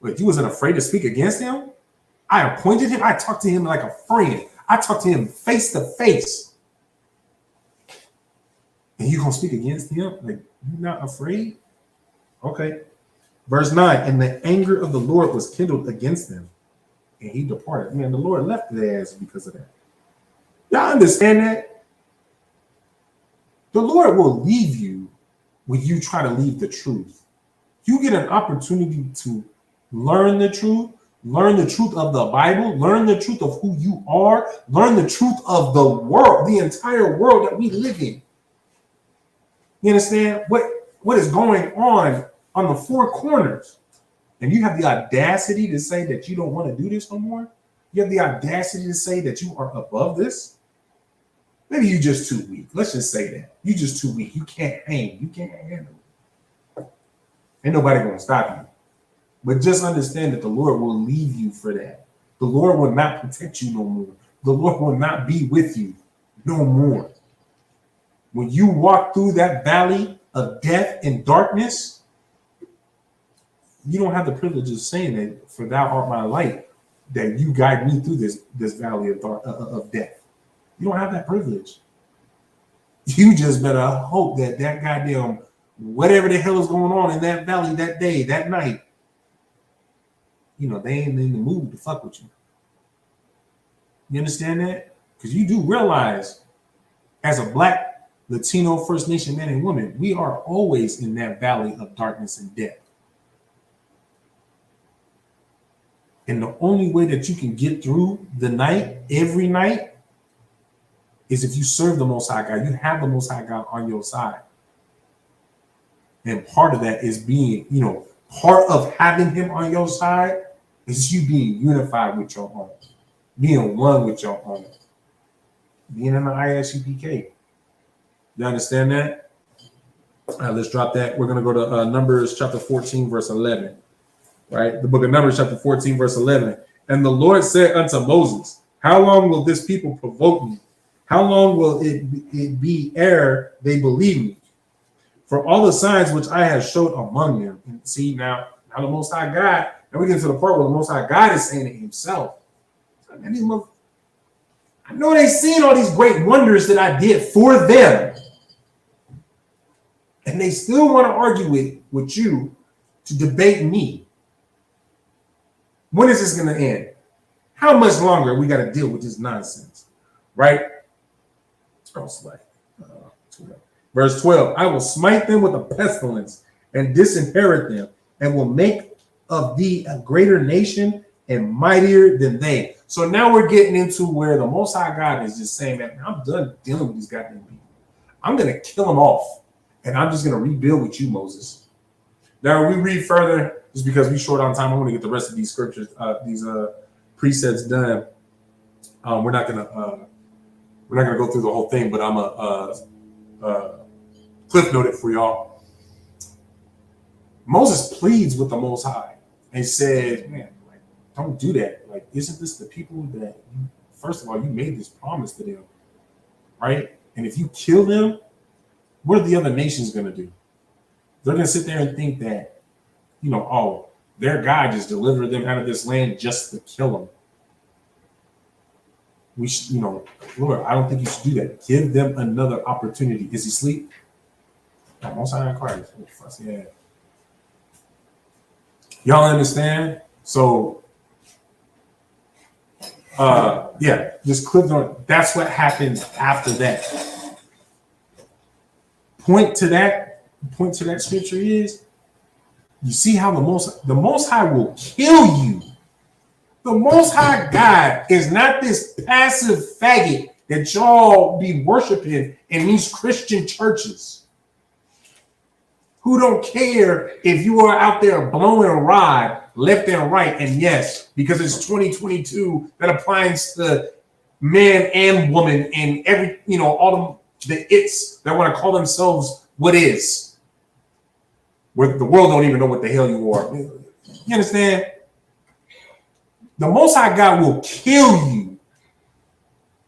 But you wasn't afraid to speak against him? I appointed him. I talked to him like a friend. I talked to him face to face. And you gonna speak against him? Like, you not afraid? Okay. Verse 9, and the anger of the Lord was kindled against them, and he departed. Man, the Lord left their ass because of that. Y'all understand that? The Lord will leave you when you try to leave the truth. You get an opportunity to learn the truth of the Bible, learn the truth of who you are, learn the truth of the world, the entire world that we live in. You understand what is going on the four corners? And you have the audacity to say that you don't want to do this no more? You have the audacity to say that you are above this? Maybe you're just too weak. Let's just say that. You're just too weak. You can't hang. You can't handle it. Ain't nobody going to stop you. But just understand that the Lord will leave you for that. The Lord will not protect you no more. The Lord will not be with you no more. When you walk through that valley of death and darkness, you don't have the privilege of saying that, for thou art my light, that you guide me through this valley of death. You don't have that privilege. You just better hope that goddamn whatever the hell is going on in that valley that day, that night, they ain't in the mood to fuck with you. You understand that? Because you do realize, as a Black, Latino, First Nation man and woman, we are always in that valley of darkness and death. And the only way that you can get through the night, every night, is if you serve the Most High God. You have the Most High God on your side. And part of that is being, part of having him on your side is you being unified with your home, being one with your home, being in the ISUPK. You understand that? All right, let's drop that. We're going to go to Numbers chapter 14, verse 11. Right? The book of Numbers chapter 14, verse 11. And the Lord said unto Moses, how long will this people provoke me? How long will it be ere they believe me? For all the signs which I have showed among them. And see, now the Most High God, now we get to the part where the Most High God is saying it himself. I know they've seen all these great wonders that I did for them. And they still want to argue with you to debate me. When is this going to end? How much longer we got to deal with this nonsense? Right? Verse 12, I will smite them with a pestilence and disinherit them, and will make of thee a greater nation and mightier than they. So now we're getting into where the Most High God is just saying, man, I'm done dealing with these goddamn people. I'm going to kill them off, and I'm just going to rebuild with you, Moses. Now we read further, just because we short on time. I want to get the rest of these scriptures, these precepts done. We're not gonna go through the whole thing, but I'm a cliff note it for y'all. Moses pleads with the Most High and said, "Man, like, don't do that. Like, isn't this the people that first of all you made this promise to them, right? And if you kill them, what are the other nations gonna do? They're gonna sit there and think that, oh, their God just delivered them out of this land just to kill them. We should, Lord, I don't think you should do that. Give them another opportunity." Is he asleep? No, Most High in Christ. Yeah. Y'all understand? So, just click on. That's what happened after that. Point to that scripture is, you see how the Most High will kill you. The Most High God is not this passive faggot that y'all be worshiping in these Christian churches, who don't care if you are out there blowing a rod left and right. And yes, because it's 2022, that applies to man and woman and every, all the it's that want to call themselves what is. Where the world don't even know what the hell you are. You understand? The Most High God will kill you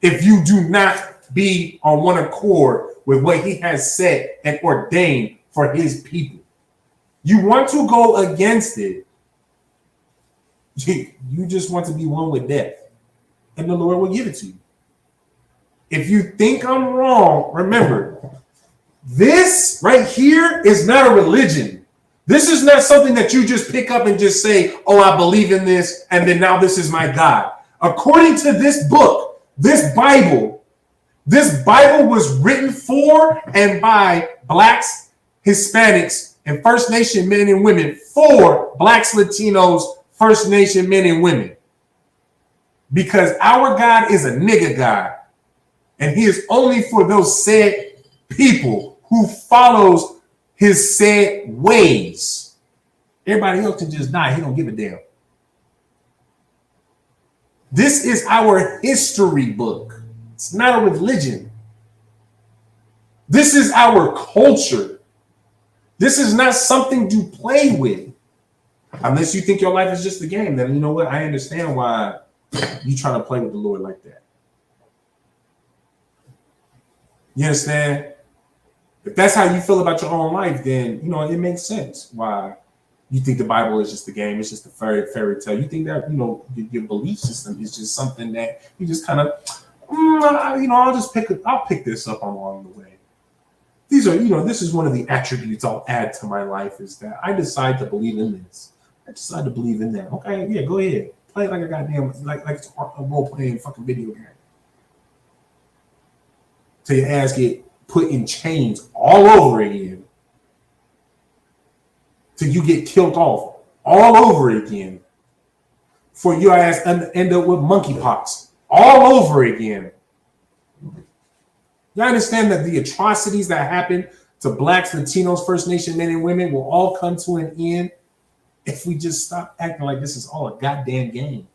if you do not be on one accord with what he has said and ordained for his people. You want to go against it, you just want to be one with death, and the Lord will give it to you. If you think I'm wrong, remember, this right here is not a religion. This is not something that you just pick up and just say, "Oh, I believe in this, and then now this is my God." According to this book, this Bible was written for and by Blacks, Hispanics, and First Nation men and women, for Blacks, Latinos, First Nation men and women. Because our God is a nigga God. And he is only for those said people who follows his said ways. Everybody else can just die. He don't give a damn. This is our history book. It's not a religion. This is our culture. This is not something to play with. Unless you think your life is just a game, then you know what? I understand why you trying to play with the Lord like that. You understand? If that's how you feel about your own life, then it makes sense why you think the Bible is just a game. It's just a fairy tale. You think that your belief system is just something that you just kind of I'll pick this up along the way. These are this is one of the attributes I'll add to my life, is that I decide to believe in this. I decide to believe in that. Okay, yeah, go ahead. Play it like a goddamn like it's a role playing fucking video game. Till your ass get put in chains all over again. Till you get killed off all over again. For your ass end up with monkeypox all over again. You understand that the atrocities that happen to Blacks, Latinos, First Nation men and women will all come to an end if we just stop acting like this is all a goddamn game.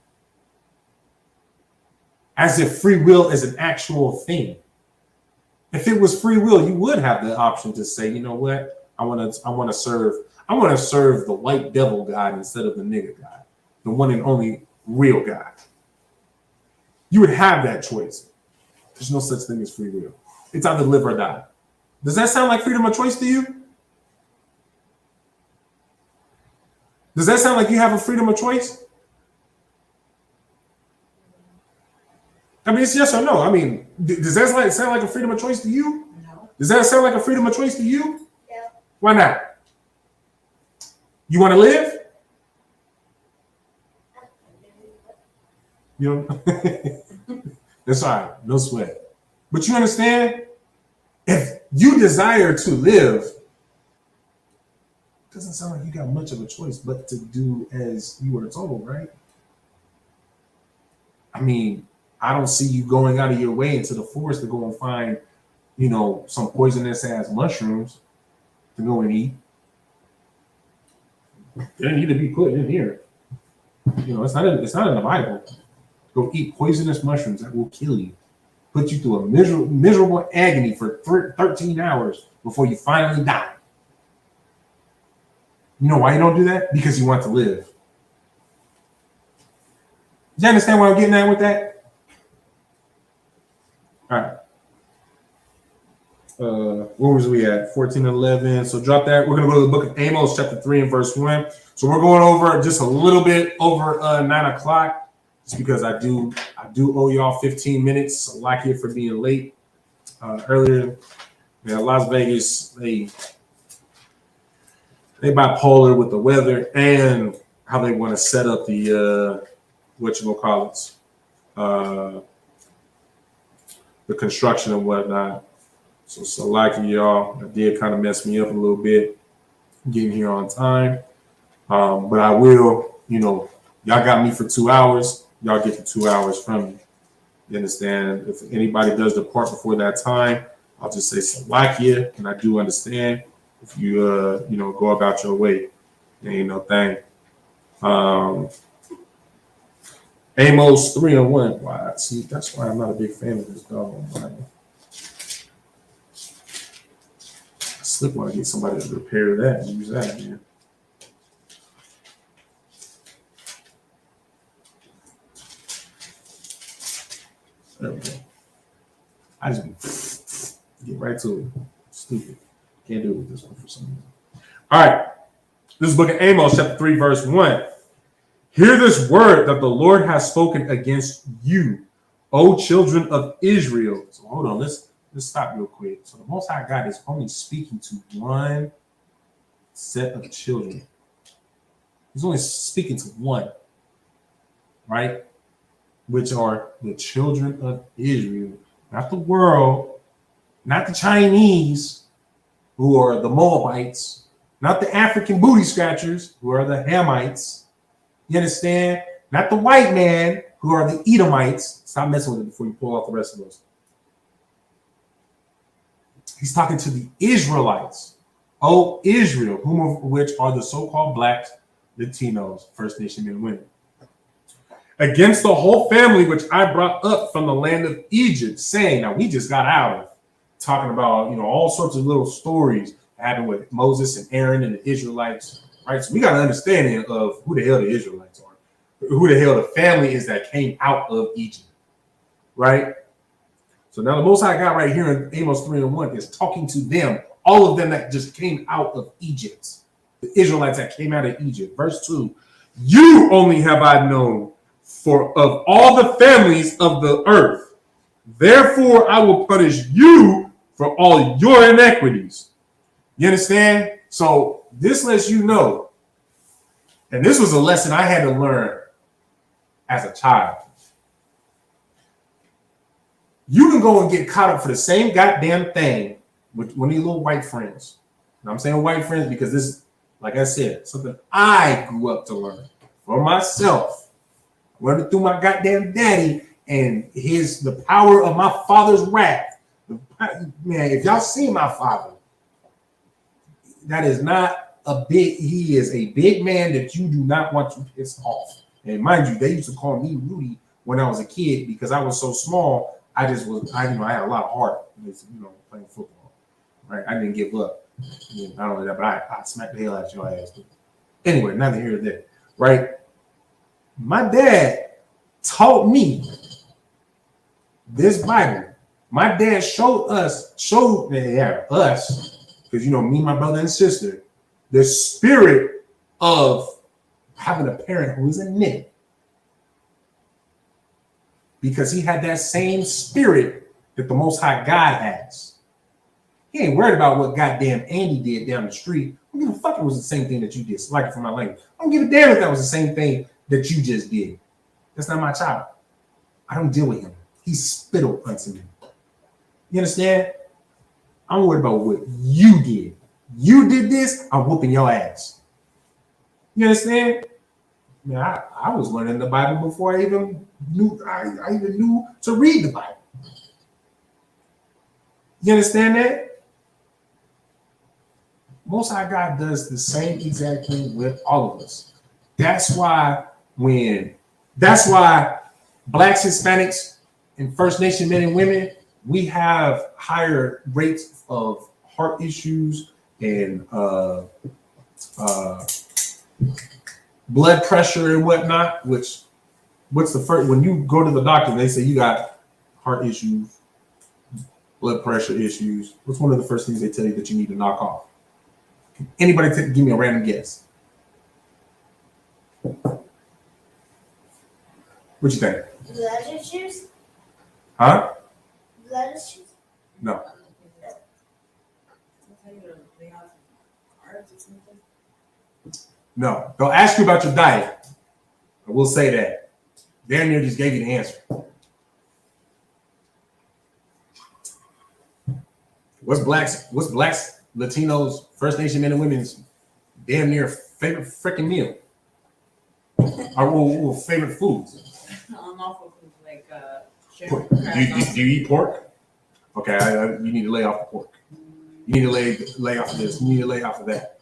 As if free will is an actual thing. If it was free will, you would have the option to say, you know what, I want to serve the white devil God instead of the nigger God, the one and only real God. You would have that choice. There's no such thing as free will. It's either live or die. Does that sound like freedom of choice to you? Does that sound like you have a freedom of choice? I mean, it's yes or no. I mean, does that sound like a freedom of choice to you? No. Does that sound like a freedom of choice to you? Yeah. Why not? You want to live? You know, that's all right. No sweat. But you understand? If you desire to live, it doesn't sound like you got much of a choice but to do as you were told, right? I mean, I don't see you going out of your way into the forest to go and find, some poisonous ass mushrooms to go and eat. They need to be put in here. You know, it's not in the Bible. Go eat poisonous mushrooms that will kill you, put you through a miserable agony for 13 hours before you finally die. You know why you don't do that? Because you want to live. You understand what I'm getting at with that? All right. Where was we at? 14 and 11. So drop that. We're going to go to the book of Amos, chapter 3 and verse 1. So we're going over just a little bit over 9 o'clock, just because I do owe y'all 15 minutes. So like it for being late earlier. Yeah, Las Vegas, they bipolar with the weather and how they want to set up the the construction and whatnot. So like y'all, that did kind of mess me up a little bit getting here on time. But I will, y'all got me for 2 hours. Y'all get the 2 hours from me. You understand? If anybody does depart before that time, I'll just say Salakia, and I do understand. If you go about your way, there ain't no thing. Amos 3 and 1. Why? See, that's why I'm not a big fan of this doggone Bible. I still want to get somebody to repair that and use that, man. There we go. I just get right to it. Stupid. Can't do it with this one for some reason. All right. This is the book of Amos, chapter 3, verse 1. Hear this word that the Lord has spoken against you, O children of Israel. So hold on, let's stop real quick. So the Most High God is only speaking to one set of children. He's only speaking to one, right? Which are the children of Israel, not the world, not the Chinese, who are the Moabites, not the African booty scratchers, who are the Hamites. You understand? Not the white man, who are the Edomites. Stop messing with it before you pull off the rest of those. He's talking to the Israelites. O Israel, whom of which are the so-called blacks, Latinos, First Nation men and women. Against the whole family which I brought up from the land of Egypt, saying, now we just got out of talking about, all sorts of little stories that happened with Moses and Aaron and the Israelites, right? So we got an understanding of who the hell the Israelites are, who the hell the family is that came out of Egypt, right? So now the Most High God right here in Amos 3 and 1 is talking to them, all of them that just came out of Egypt, the Israelites that came out of Egypt. Verse 2, you only have I known for of all the families of the earth. Therefore, I will punish you for all your iniquities. You understand? So this lets you know, and this was a lesson I had to learn as a child. You can go and get caught up for the same goddamn thing with one of your little white friends. And I'm saying white friends because this, like I said, something I grew up to learn for myself. Running through my goddamn daddy and the power of my father's wrath. Man, if y'all see my father, that is not he is a big man that you do not want to piss off. And mind you, they used to call me Rudy when I was a kid because I was so small. I had a lot of heart, playing football, right? I didn't give up. Not only that, but I smacked the hell out of your ass. Anyway, neither here nor there, right? My dad taught me this Bible. My dad showed us, because me, my brother and sister, the spirit of having a parent who is a nigga. Because he had that same spirit that the Most High God has. He ain't worried about what goddamn Andy did down the street. I don't give a fuck if it was the same thing that you did. Like it for my language. I don't give a damn if that was the same thing that you just did. That's not my child. I don't deal with him. He spittled unto me. You understand? I'm worried about what you did. You did this, I'm whooping your ass. You understand? Man, I was learning the Bible before I even knew I even knew to read the Bible. You understand that? Most High God does the same exact thing with all of us. That's why Blacks, Hispanics, and First Nation men and women, we have higher rates of heart issues and blood pressure and whatnot. What's the first, when you go to the doctor, they say you got heart issues, blood pressure issues. What's one of the first things they tell you that you need to knock off? Anybody give me a random guess? What you think? Blood issues? Huh? Blood issues? No. No. They'll ask you about your diet. I will say that. Damn near just gave you the answer. What's blacks, Latinos, First Nation men and women's damn near favorite freaking meal? Our favorite foods? Unlawful foods like Pork. shrimp, Do crab, you eat pork? Okay, you need to lay off the pork. You need to lay off of this. You need to lay off of that.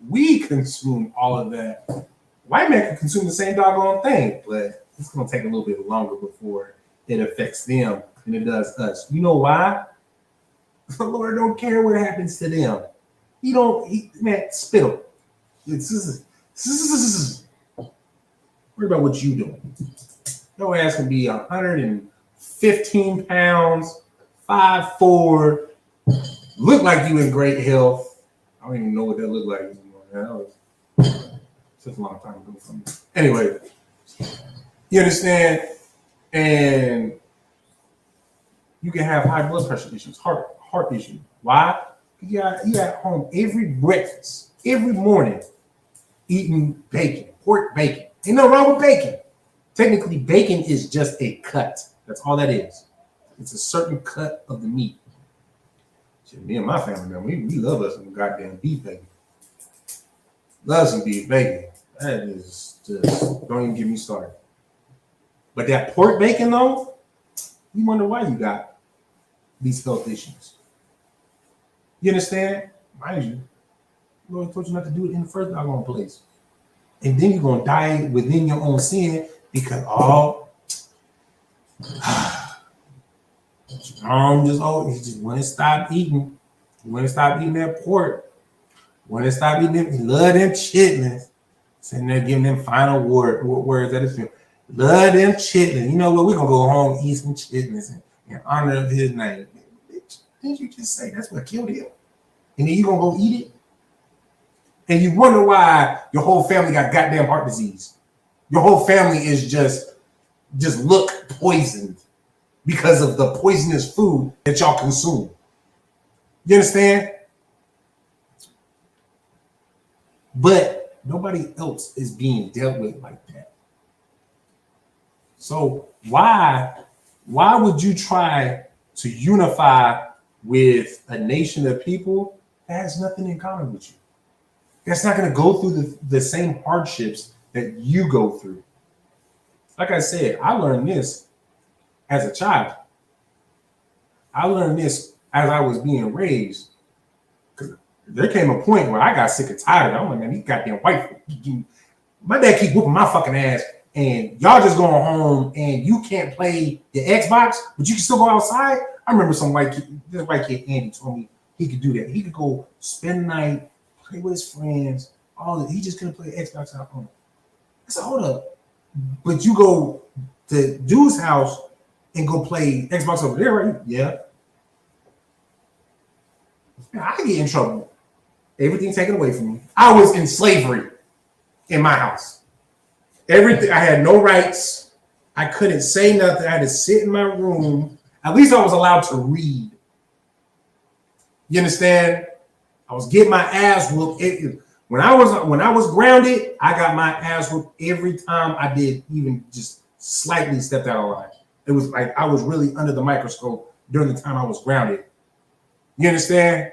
We consume all of that. White men can consume the same doggone thing, but it's going to take a little bit longer before it affects them than it does us. You know why? The Lord don't care what happens to them. He don't, man, spittle. Worry about what you doing. Your ass can be 115 pounds, 5'4", look like you in great health. I don't even know what that looked like anymore. That was such a long time ago for me. Anyway, you understand? And you can have high blood pressure issues, heart issues. Why? You at home every breakfast, every morning, eating bacon, pork bacon. Ain't no wrong with bacon. Technically, bacon is just a cut. That's all that is. It's a certain cut of the meat. Shit, me and my family, man, we love us some goddamn beef bacon. Love some beef bacon. That is just, don't even get me started. But that pork bacon, though, you wonder why you got these health issues. You understand? Mind you, the Lord told you not to do it in the first doggone place. And then you're going to die within your own sin because, you just want to stop eating. You want to stop eating that pork. You want to stop eating them. You love them chitlins. Sitting there giving them final words that it's love them chitlins. You know what? We're going to go home and eat some chitlins in honor of his name. Bitch, didn't you just say that's what killed him? And then you going to go eat it? And you wonder why your whole family got goddamn heart disease. Your whole family is just look poisoned because of the poisonous food that y'all consume. You understand? But nobody else is being dealt with like that. So why would you try to unify with a nation of people that has nothing in common with you? That's not going to go through the same hardships that you go through. Like I said, I learned this as a child. I learned this as I was being raised. Because there came a point where I got sick and tired. I'm like, man, these goddamn white folk. My dad keep whooping my fucking ass, and y'all just going home and you can't play the Xbox, but you can still go outside. I remember this white kid, Andy, told me he could do that. He could go spend the night, play with his friends, all that. He just couldn't play Xbox at home. I said, hold up. But you go to dude's house and go play Xbox over there, right? Yeah. I could get in trouble. Everything taken away from me. I was in slavery in my house. Everything, I had no rights. I couldn't say nothing. I had to sit in my room. At least I was allowed to read. You understand? I was getting my ass whooped. When I was grounded, I got my ass whooped every time I did even just slightly stepped out of line. It was like I was really under the microscope during the time I was grounded. You understand?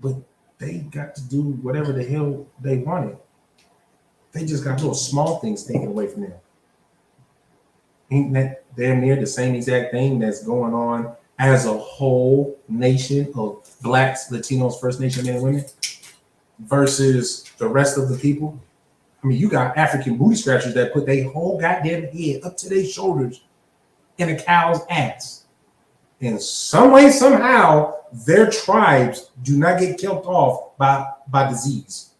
But they got to do whatever the hell they wanted. They just got little small things taken away from them. Ain't that damn near the same exact thing that's going on as a whole nation of blacks, Latinos, First Nation men and women versus the rest of the people. I mean, you got African booty scratchers that put their whole goddamn head up to their shoulders in a cow's ass. In some way, somehow, their tribes do not get killed off by disease.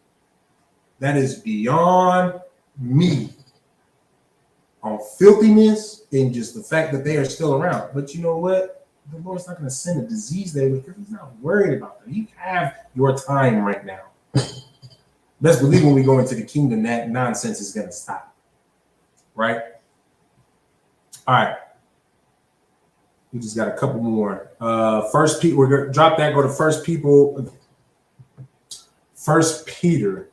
That is beyond me on filthiness and just the fact that they are still around. But you know what? The Lord's not going to send a disease there because he's not worried about that. You have your time right now. Let's believe when we go into the kingdom that nonsense is going to stop. Right? All right. We just got a couple more. First Peter, we're gonna drop that, go to First Peter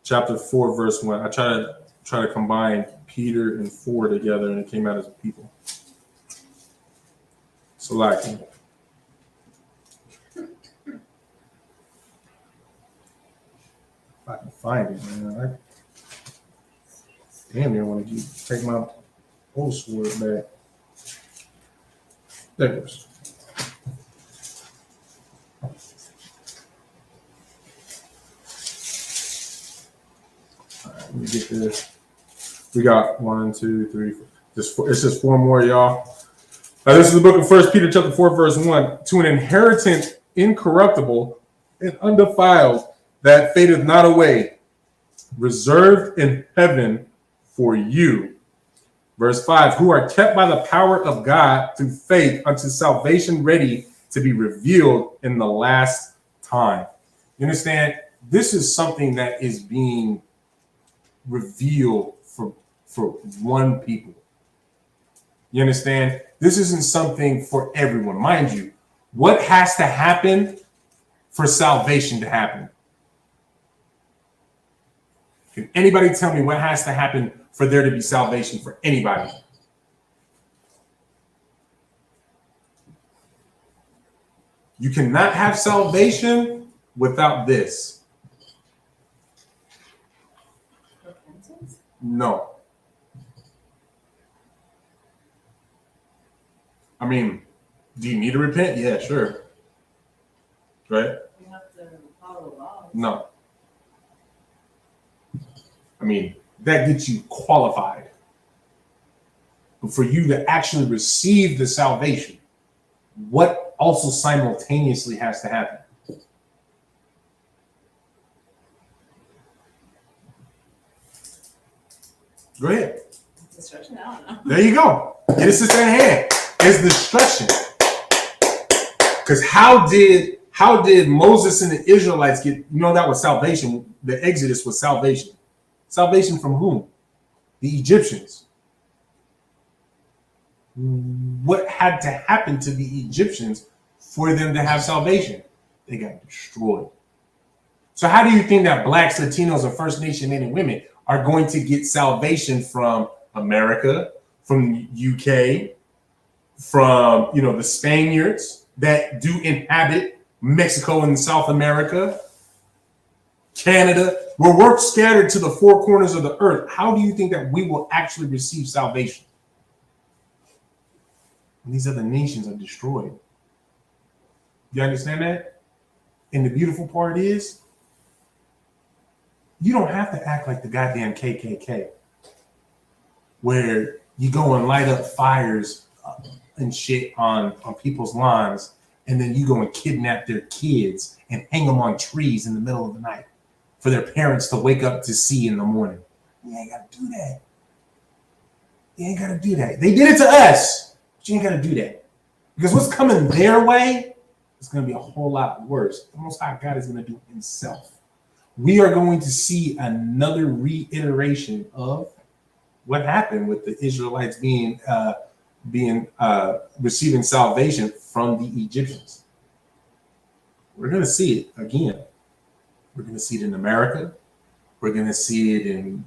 chapter 4, verse 1. I try to combine Peter and 4 together, and it came out as people. So like if I can find it, man. Damn near want to take my old sword back. There it goes. All right, let me get this. We got 1, 2, 3, 4. It's just 4 more, y'all. This is the book of 1 Peter chapter 4, verse 1. To an inheritance incorruptible and undefiled that fadeth not away, reserved in heaven for you. Verse 5, who are kept by the power of God through faith unto salvation ready to be revealed in the last time. You understand? This is something that is being revealed for one people. You understand? This isn't something for everyone. Mind you, what has to happen for salvation to happen? Can anybody tell me what has to happen for there to be salvation for anybody? You cannot have salvation without this. Repentance? No. I mean, do you need to repent? Yeah, sure. Right? You have to follow the laws. No. I mean, that gets you qualified. But for you to actually receive the salvation, what also simultaneously has to happen? Go ahead. Destruction? I don't know. There you go. Get a sister in hand. It's destruction. Because how did Moses and the Israelites get, that was salvation. The Exodus was salvation. Salvation from whom? The Egyptians. What had to happen to the Egyptians for them to have salvation? They got destroyed. So how do you think that blacks, Latinos, or First Nation men and women are going to get salvation from America, from UK, from the Spaniards that do inhabit Mexico and South America, Canada, where we're scattered to the four corners of the earth? How do you think that we will actually receive salvation? And these other nations are destroyed. You understand that? And the beautiful part is, you don't have to act like the goddamn KKK, where you go and light up fires and shit on people's lawns, and then you go and kidnap their kids and hang them on trees in the middle of the night for their parents to wake up to see in the morning. You ain't got to do that. You ain't got to do that. They did it to us, but you ain't got to do that. Because what's coming their way is going to be a whole lot worse. The Most High God is going to do himself. We are going to see another reiteration of what happened with the Israelites receiving salvation from the Egyptians. We're going to see it again. We're going to see it in America. We're going to see it in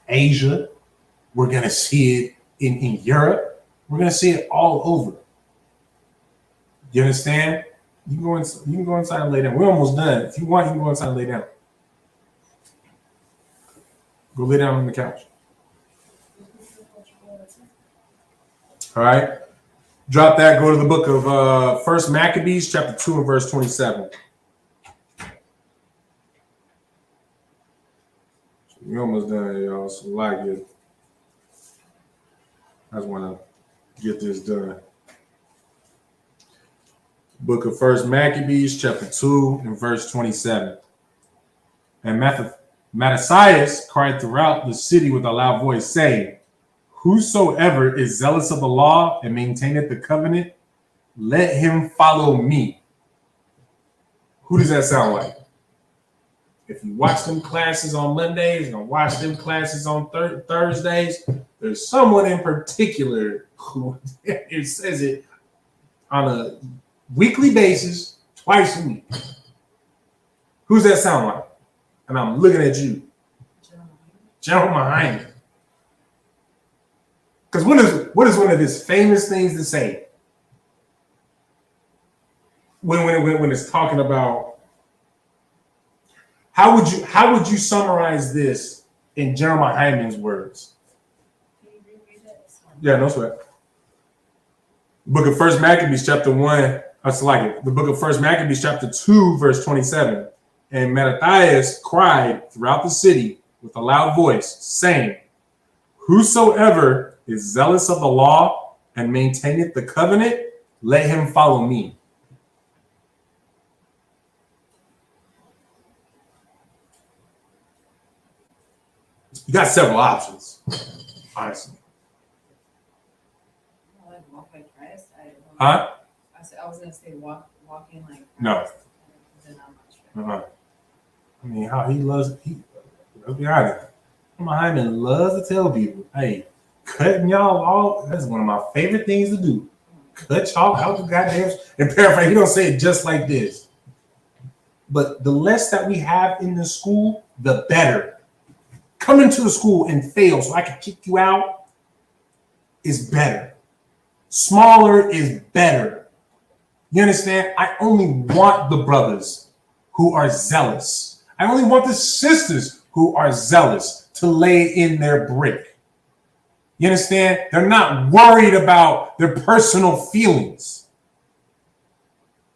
Asia. We're going to see it in Europe. We're going to see it all over. You understand? You can go inside and lay down. We're almost done. If you want, you can go inside and lay down. Go lay down on the couch. All right. Drop that. Go to the book of First Maccabees, chapter 2 and verse 27. We almost done, y'all. So like it. I just want to get this done. Book of First Maccabees, chapter 2 and verse 27. And Mattathias cried throughout the city with a loud voice, saying, whosoever is zealous of the law and maintaineth the covenant, let him follow me. Who does that sound like? If you watch them classes on Mondays and watch them classes on Thursdays, there's someone in particular who it says it on a weekly basis, twice a week. Who's that sound like? And I'm looking at you. General Mahine. Because what is one of his famous things to say? When it's talking about how would you summarize this in Jeremiah Hyman's words? Yeah, no sweat. The book of First Maccabees, chapter 1. That's like it. The book of First Maccabees, chapter 2, verse 27. And Mattathias cried throughout the city with a loud voice, saying, whosoever is zealous of the law and maintaineth the covenant, let him follow me. You got several options, honestly. Like walk like Christ. Huh? I was gonna say walking like Christ. No. Then I'm not sure. I mean, how he loves, let's be honest. Hyman loves to tell people, hey, cutting y'all off, that's one of my favorite things to do. Cut y'all out the goddamn, and paraphrase, he don't say it just like this. But the less that we have in the school, the better. Coming to the school and fail so I can kick you out is better. Smaller is better. You understand? I only want the brothers who are zealous. I only want the sisters who are zealous to lay in their brick. You understand? They're not worried about their personal feelings.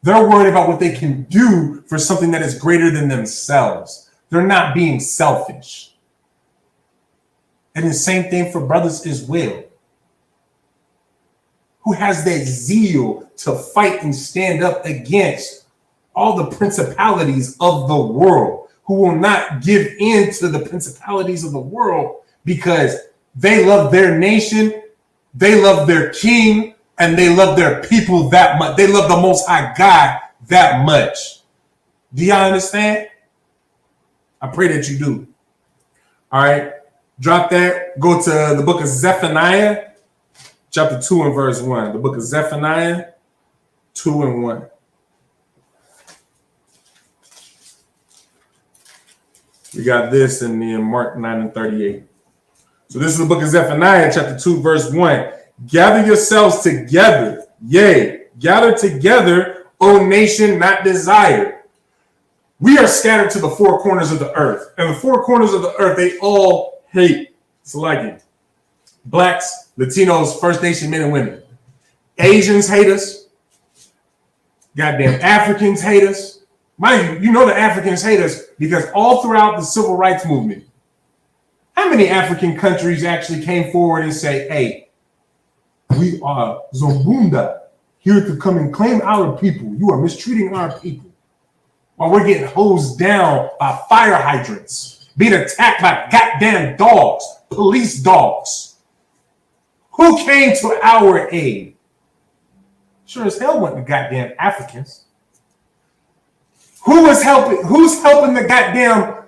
They're worried about what they can do for something that is greater than themselves. They're not being selfish. And the same thing for brothers as well, who has that zeal to fight and stand up against all the principalities of the world, who will not give in to the principalities of the world because they love their nation, they love their king, and they love their people that much. They love the Most High God that much. Do y'all understand? I pray that you do. All right. Drop that. Go to the book of Zephaniah, chapter 2 and verse 1. The book of Zephaniah, 2 and 1. We got this in the Mark 9 and 38. So this is the book of Zephaniah, chapter 2, verse 1. Gather yourselves together. Yea, gather together, O nation not desired. We are scattered to the four corners of the earth. And the four corners of the earth, they all hate. It's like it. Blacks, Latinos, First Nation men and women. Asians hate us. Goddamn Africans hate us. Mind you, you know the Africans hate us because all throughout the civil rights movement, how many African countries actually came forward and say, hey, we are Zombunda, here to come and claim our people. You are mistreating our people. While we're getting hosed down by fire hydrants, being attacked by goddamn dogs, police dogs. Who came to our aid? Sure as hell wasn't the goddamn Africans. Who was helping? Who's helping the goddamn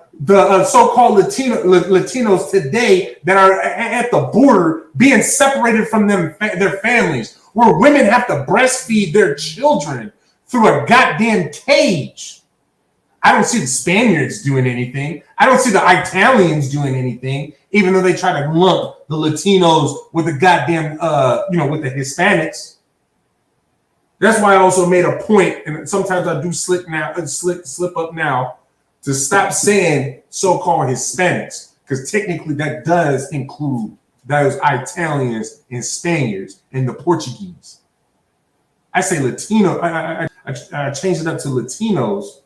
so-called Latinos today that are at the border being separated from their families, where women have to breastfeed their children through a goddamn cage? I don't see the Spaniards doing anything. I don't see the Italians doing anything, even though they try to lump the Latinos with the goddamn, with the Hispanics. That's why I also made a point, and sometimes I do slip up now, to stop saying so-called Hispanics, because technically that does include those Italians and Spaniards and the Portuguese. I say Latino. I changed it up to Latinos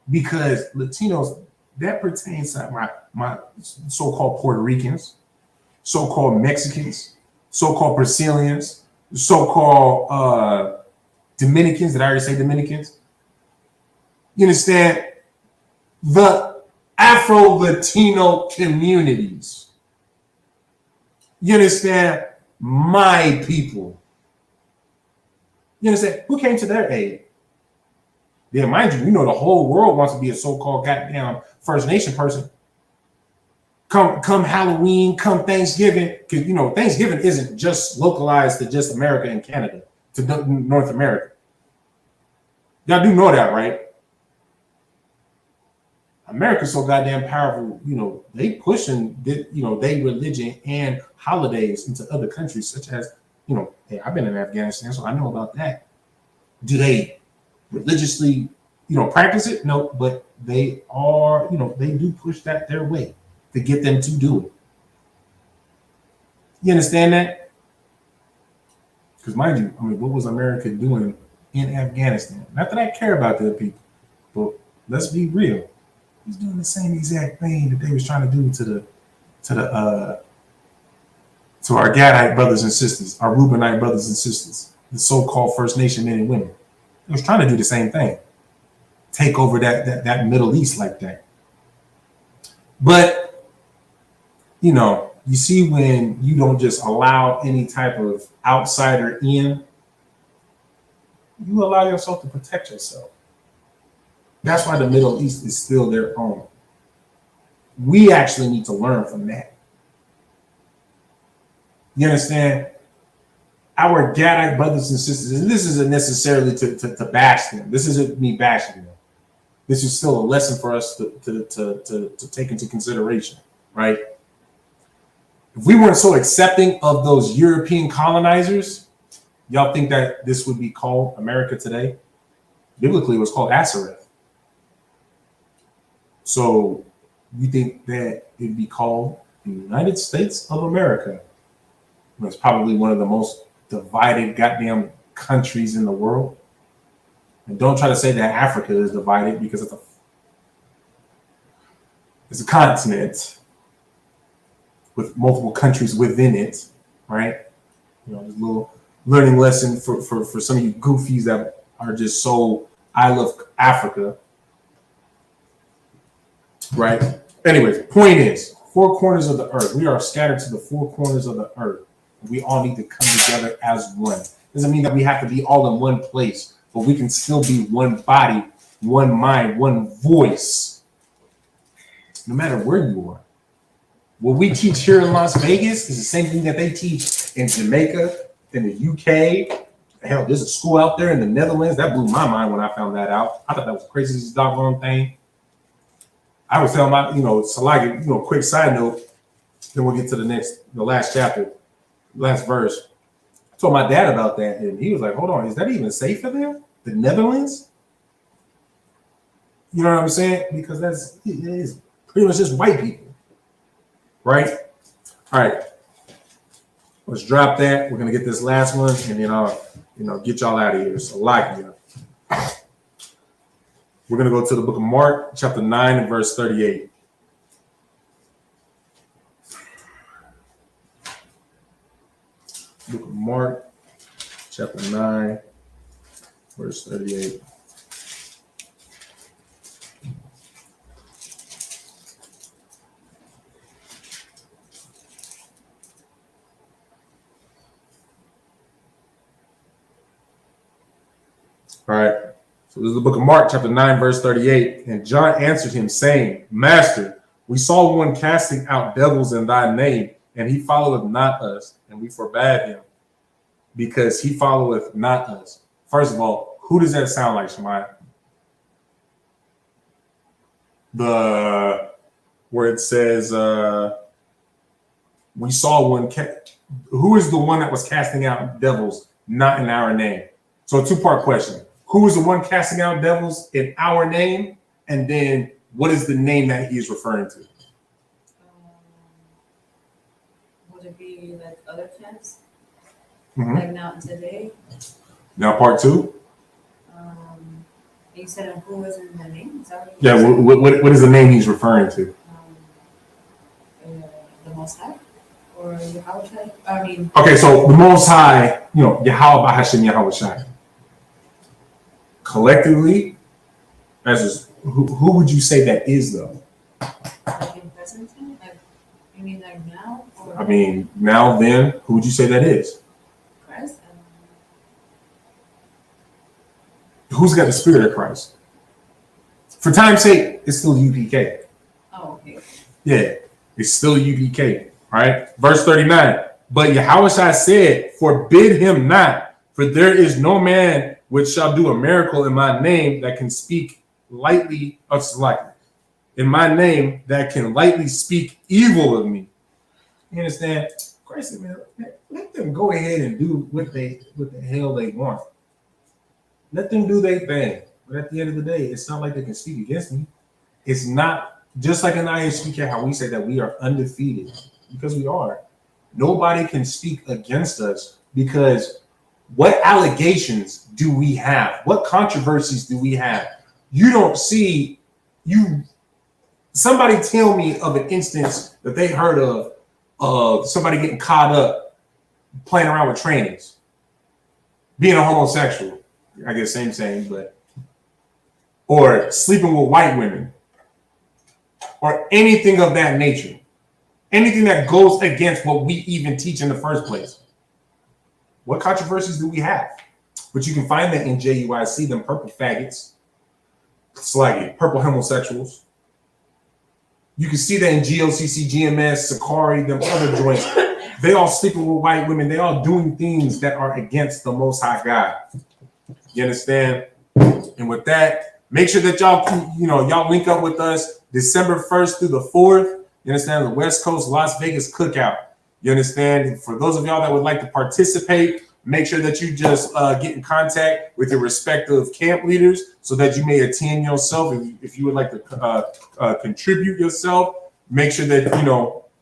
because Latinos, that pertains to my so-called Puerto Ricans, so-called Mexicans, so-called Brazilians, so-called Dominicans. Did I already say Dominicans? You understand? The Afro-Latino communities. You understand? My people. You understand? Who came to their aid? Yeah, mind you, the whole world wants to be a so-called goddamn First Nation person. Come Halloween, come Thanksgiving, because Thanksgiving isn't just localized to just America and Canada, to North America. Y'all do know that, right? America's so goddamn powerful, they pushing they religion and holidays into other countries, such as, hey, I've been in Afghanistan, so I know about that. Do they religiously, practice it? No, but they are, they do push that their way to get them to do it. You understand that? Because mind you, what was America doing in Afghanistan? Not that I care about the people, but let's be real. He's doing the same exact thing that they was trying to do to our Gadite brothers and sisters, our Reubenite brothers and sisters, the so-called First Nation men and women. They was trying to do the same thing, take over that Middle East like that. But you see, when you don't just allow any type of outsider in, you allow yourself to protect yourself. That's why the Middle East is still their own. We actually need to learn from that. You understand? Our Gadite brothers and sisters, and this isn't necessarily to bash them. This isn't me bashing them. This is still a lesson for us to take into consideration, right? If we weren't so accepting of those European colonizers, y'all think that this would be called America today? Biblically, it was called Asareth. So you think that it'd be called the United States of America? It's probably one of the most divided goddamn countries in the world. And don't try to say that Africa is divided, because it's a continent with multiple countries within it, right? There's a little learning lesson for some of you goofies that are just so I love Africa. Right. Anyways, point is, 4 corners of the earth. We are scattered to the 4 corners of the earth. We all need to come together as one. Doesn't mean that we have to be all in one place, but we can still be one body, one mind, one voice, no matter where you are. What we teach here in Las Vegas is the same thing that they teach in Jamaica, in the UK. Hell, there's a school out there in the Netherlands. That blew my mind when I found that out. I thought that was the craziest doggone thing. I was telling Salagi, quick side note, then we'll get to the last chapter, last verse. I told my dad about that, and he was like, hold on, is that even safe for them? The Netherlands? You know what I'm saying? Because it is pretty much just white people, right? All right, let's drop that. We're going to get this last one, and then I'll, get y'all out of here. Salagi. We're going to go to the book of Mark, chapter 9 and verse 38. Book of Mark, chapter 9, verse 38. All right. So this is the book of Mark, chapter 9, verse 38. And John answered him, saying, Master, we saw one casting out devils in thy name, and he followeth not us, and we forbade him, because he followeth not us. First of all, who does that sound like, Shemaiah? Where it says, we saw one. Who is the one that was casting out devils, not in our name? So a 2-part question. Who is the one casting out devils in our name? And then what is the name that he is referring to? Would it be like other camps? Mm-hmm. Like not today? Now, part two. You said who was in the name? Is that what you Yeah, said? what is the name he's referring to? The Most High? Or Yahweh? I mean, Okay, so the Most High, Yahweh Hashem Yahweh Shai. Collectively, who would you say that is though? like in present time? Like, you mean like now? Or I mean, now then, who would you say that is? Christ? Who's got the spirit of Christ? For time's sake, it's still UPK. Oh, okay. Yeah, it's still UPK, right? Verse 39. But Yahweh Shai said, forbid him not, for there is no man which shall do a miracle in my name that can speak lightly of in my name that can lightly speak evil of me. You understand? Christ said, man, let them go ahead and do what the hell they want. Let them do their thing. But at the end of the day, it's not like they can speak against me. It's not just like in ISUPK how we say that we are undefeated, because we are. Nobody can speak against us, because what allegations do we have? What controversies do we have? You don't see somebody tell me of an instance that they heard of somebody getting caught up playing around with trannies, being a homosexual. I guess same, but or sleeping with white women, or anything of that nature, anything that goes against what we even teach in the first place. What controversies do we have? But you can find that in JUIC, them purple faggots, slaggy, purple homosexuals. You can see that in GOCC, GMS, Sakari, them other joints. They all sleeping with white women. They all doing things that are against the Most High God. You understand? And with that, make sure that y'all link up with us December 1st through the 4th. You understand? The West Coast Las Vegas Cookout. You understand? For those of y'all that would like to participate, make sure that you just get in contact with your respective camp leaders so that you may attend yourself. If you would like to contribute yourself, make sure that,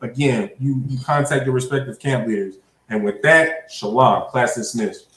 again, you contact your respective camp leaders. And with that, shalom. Class dismissed.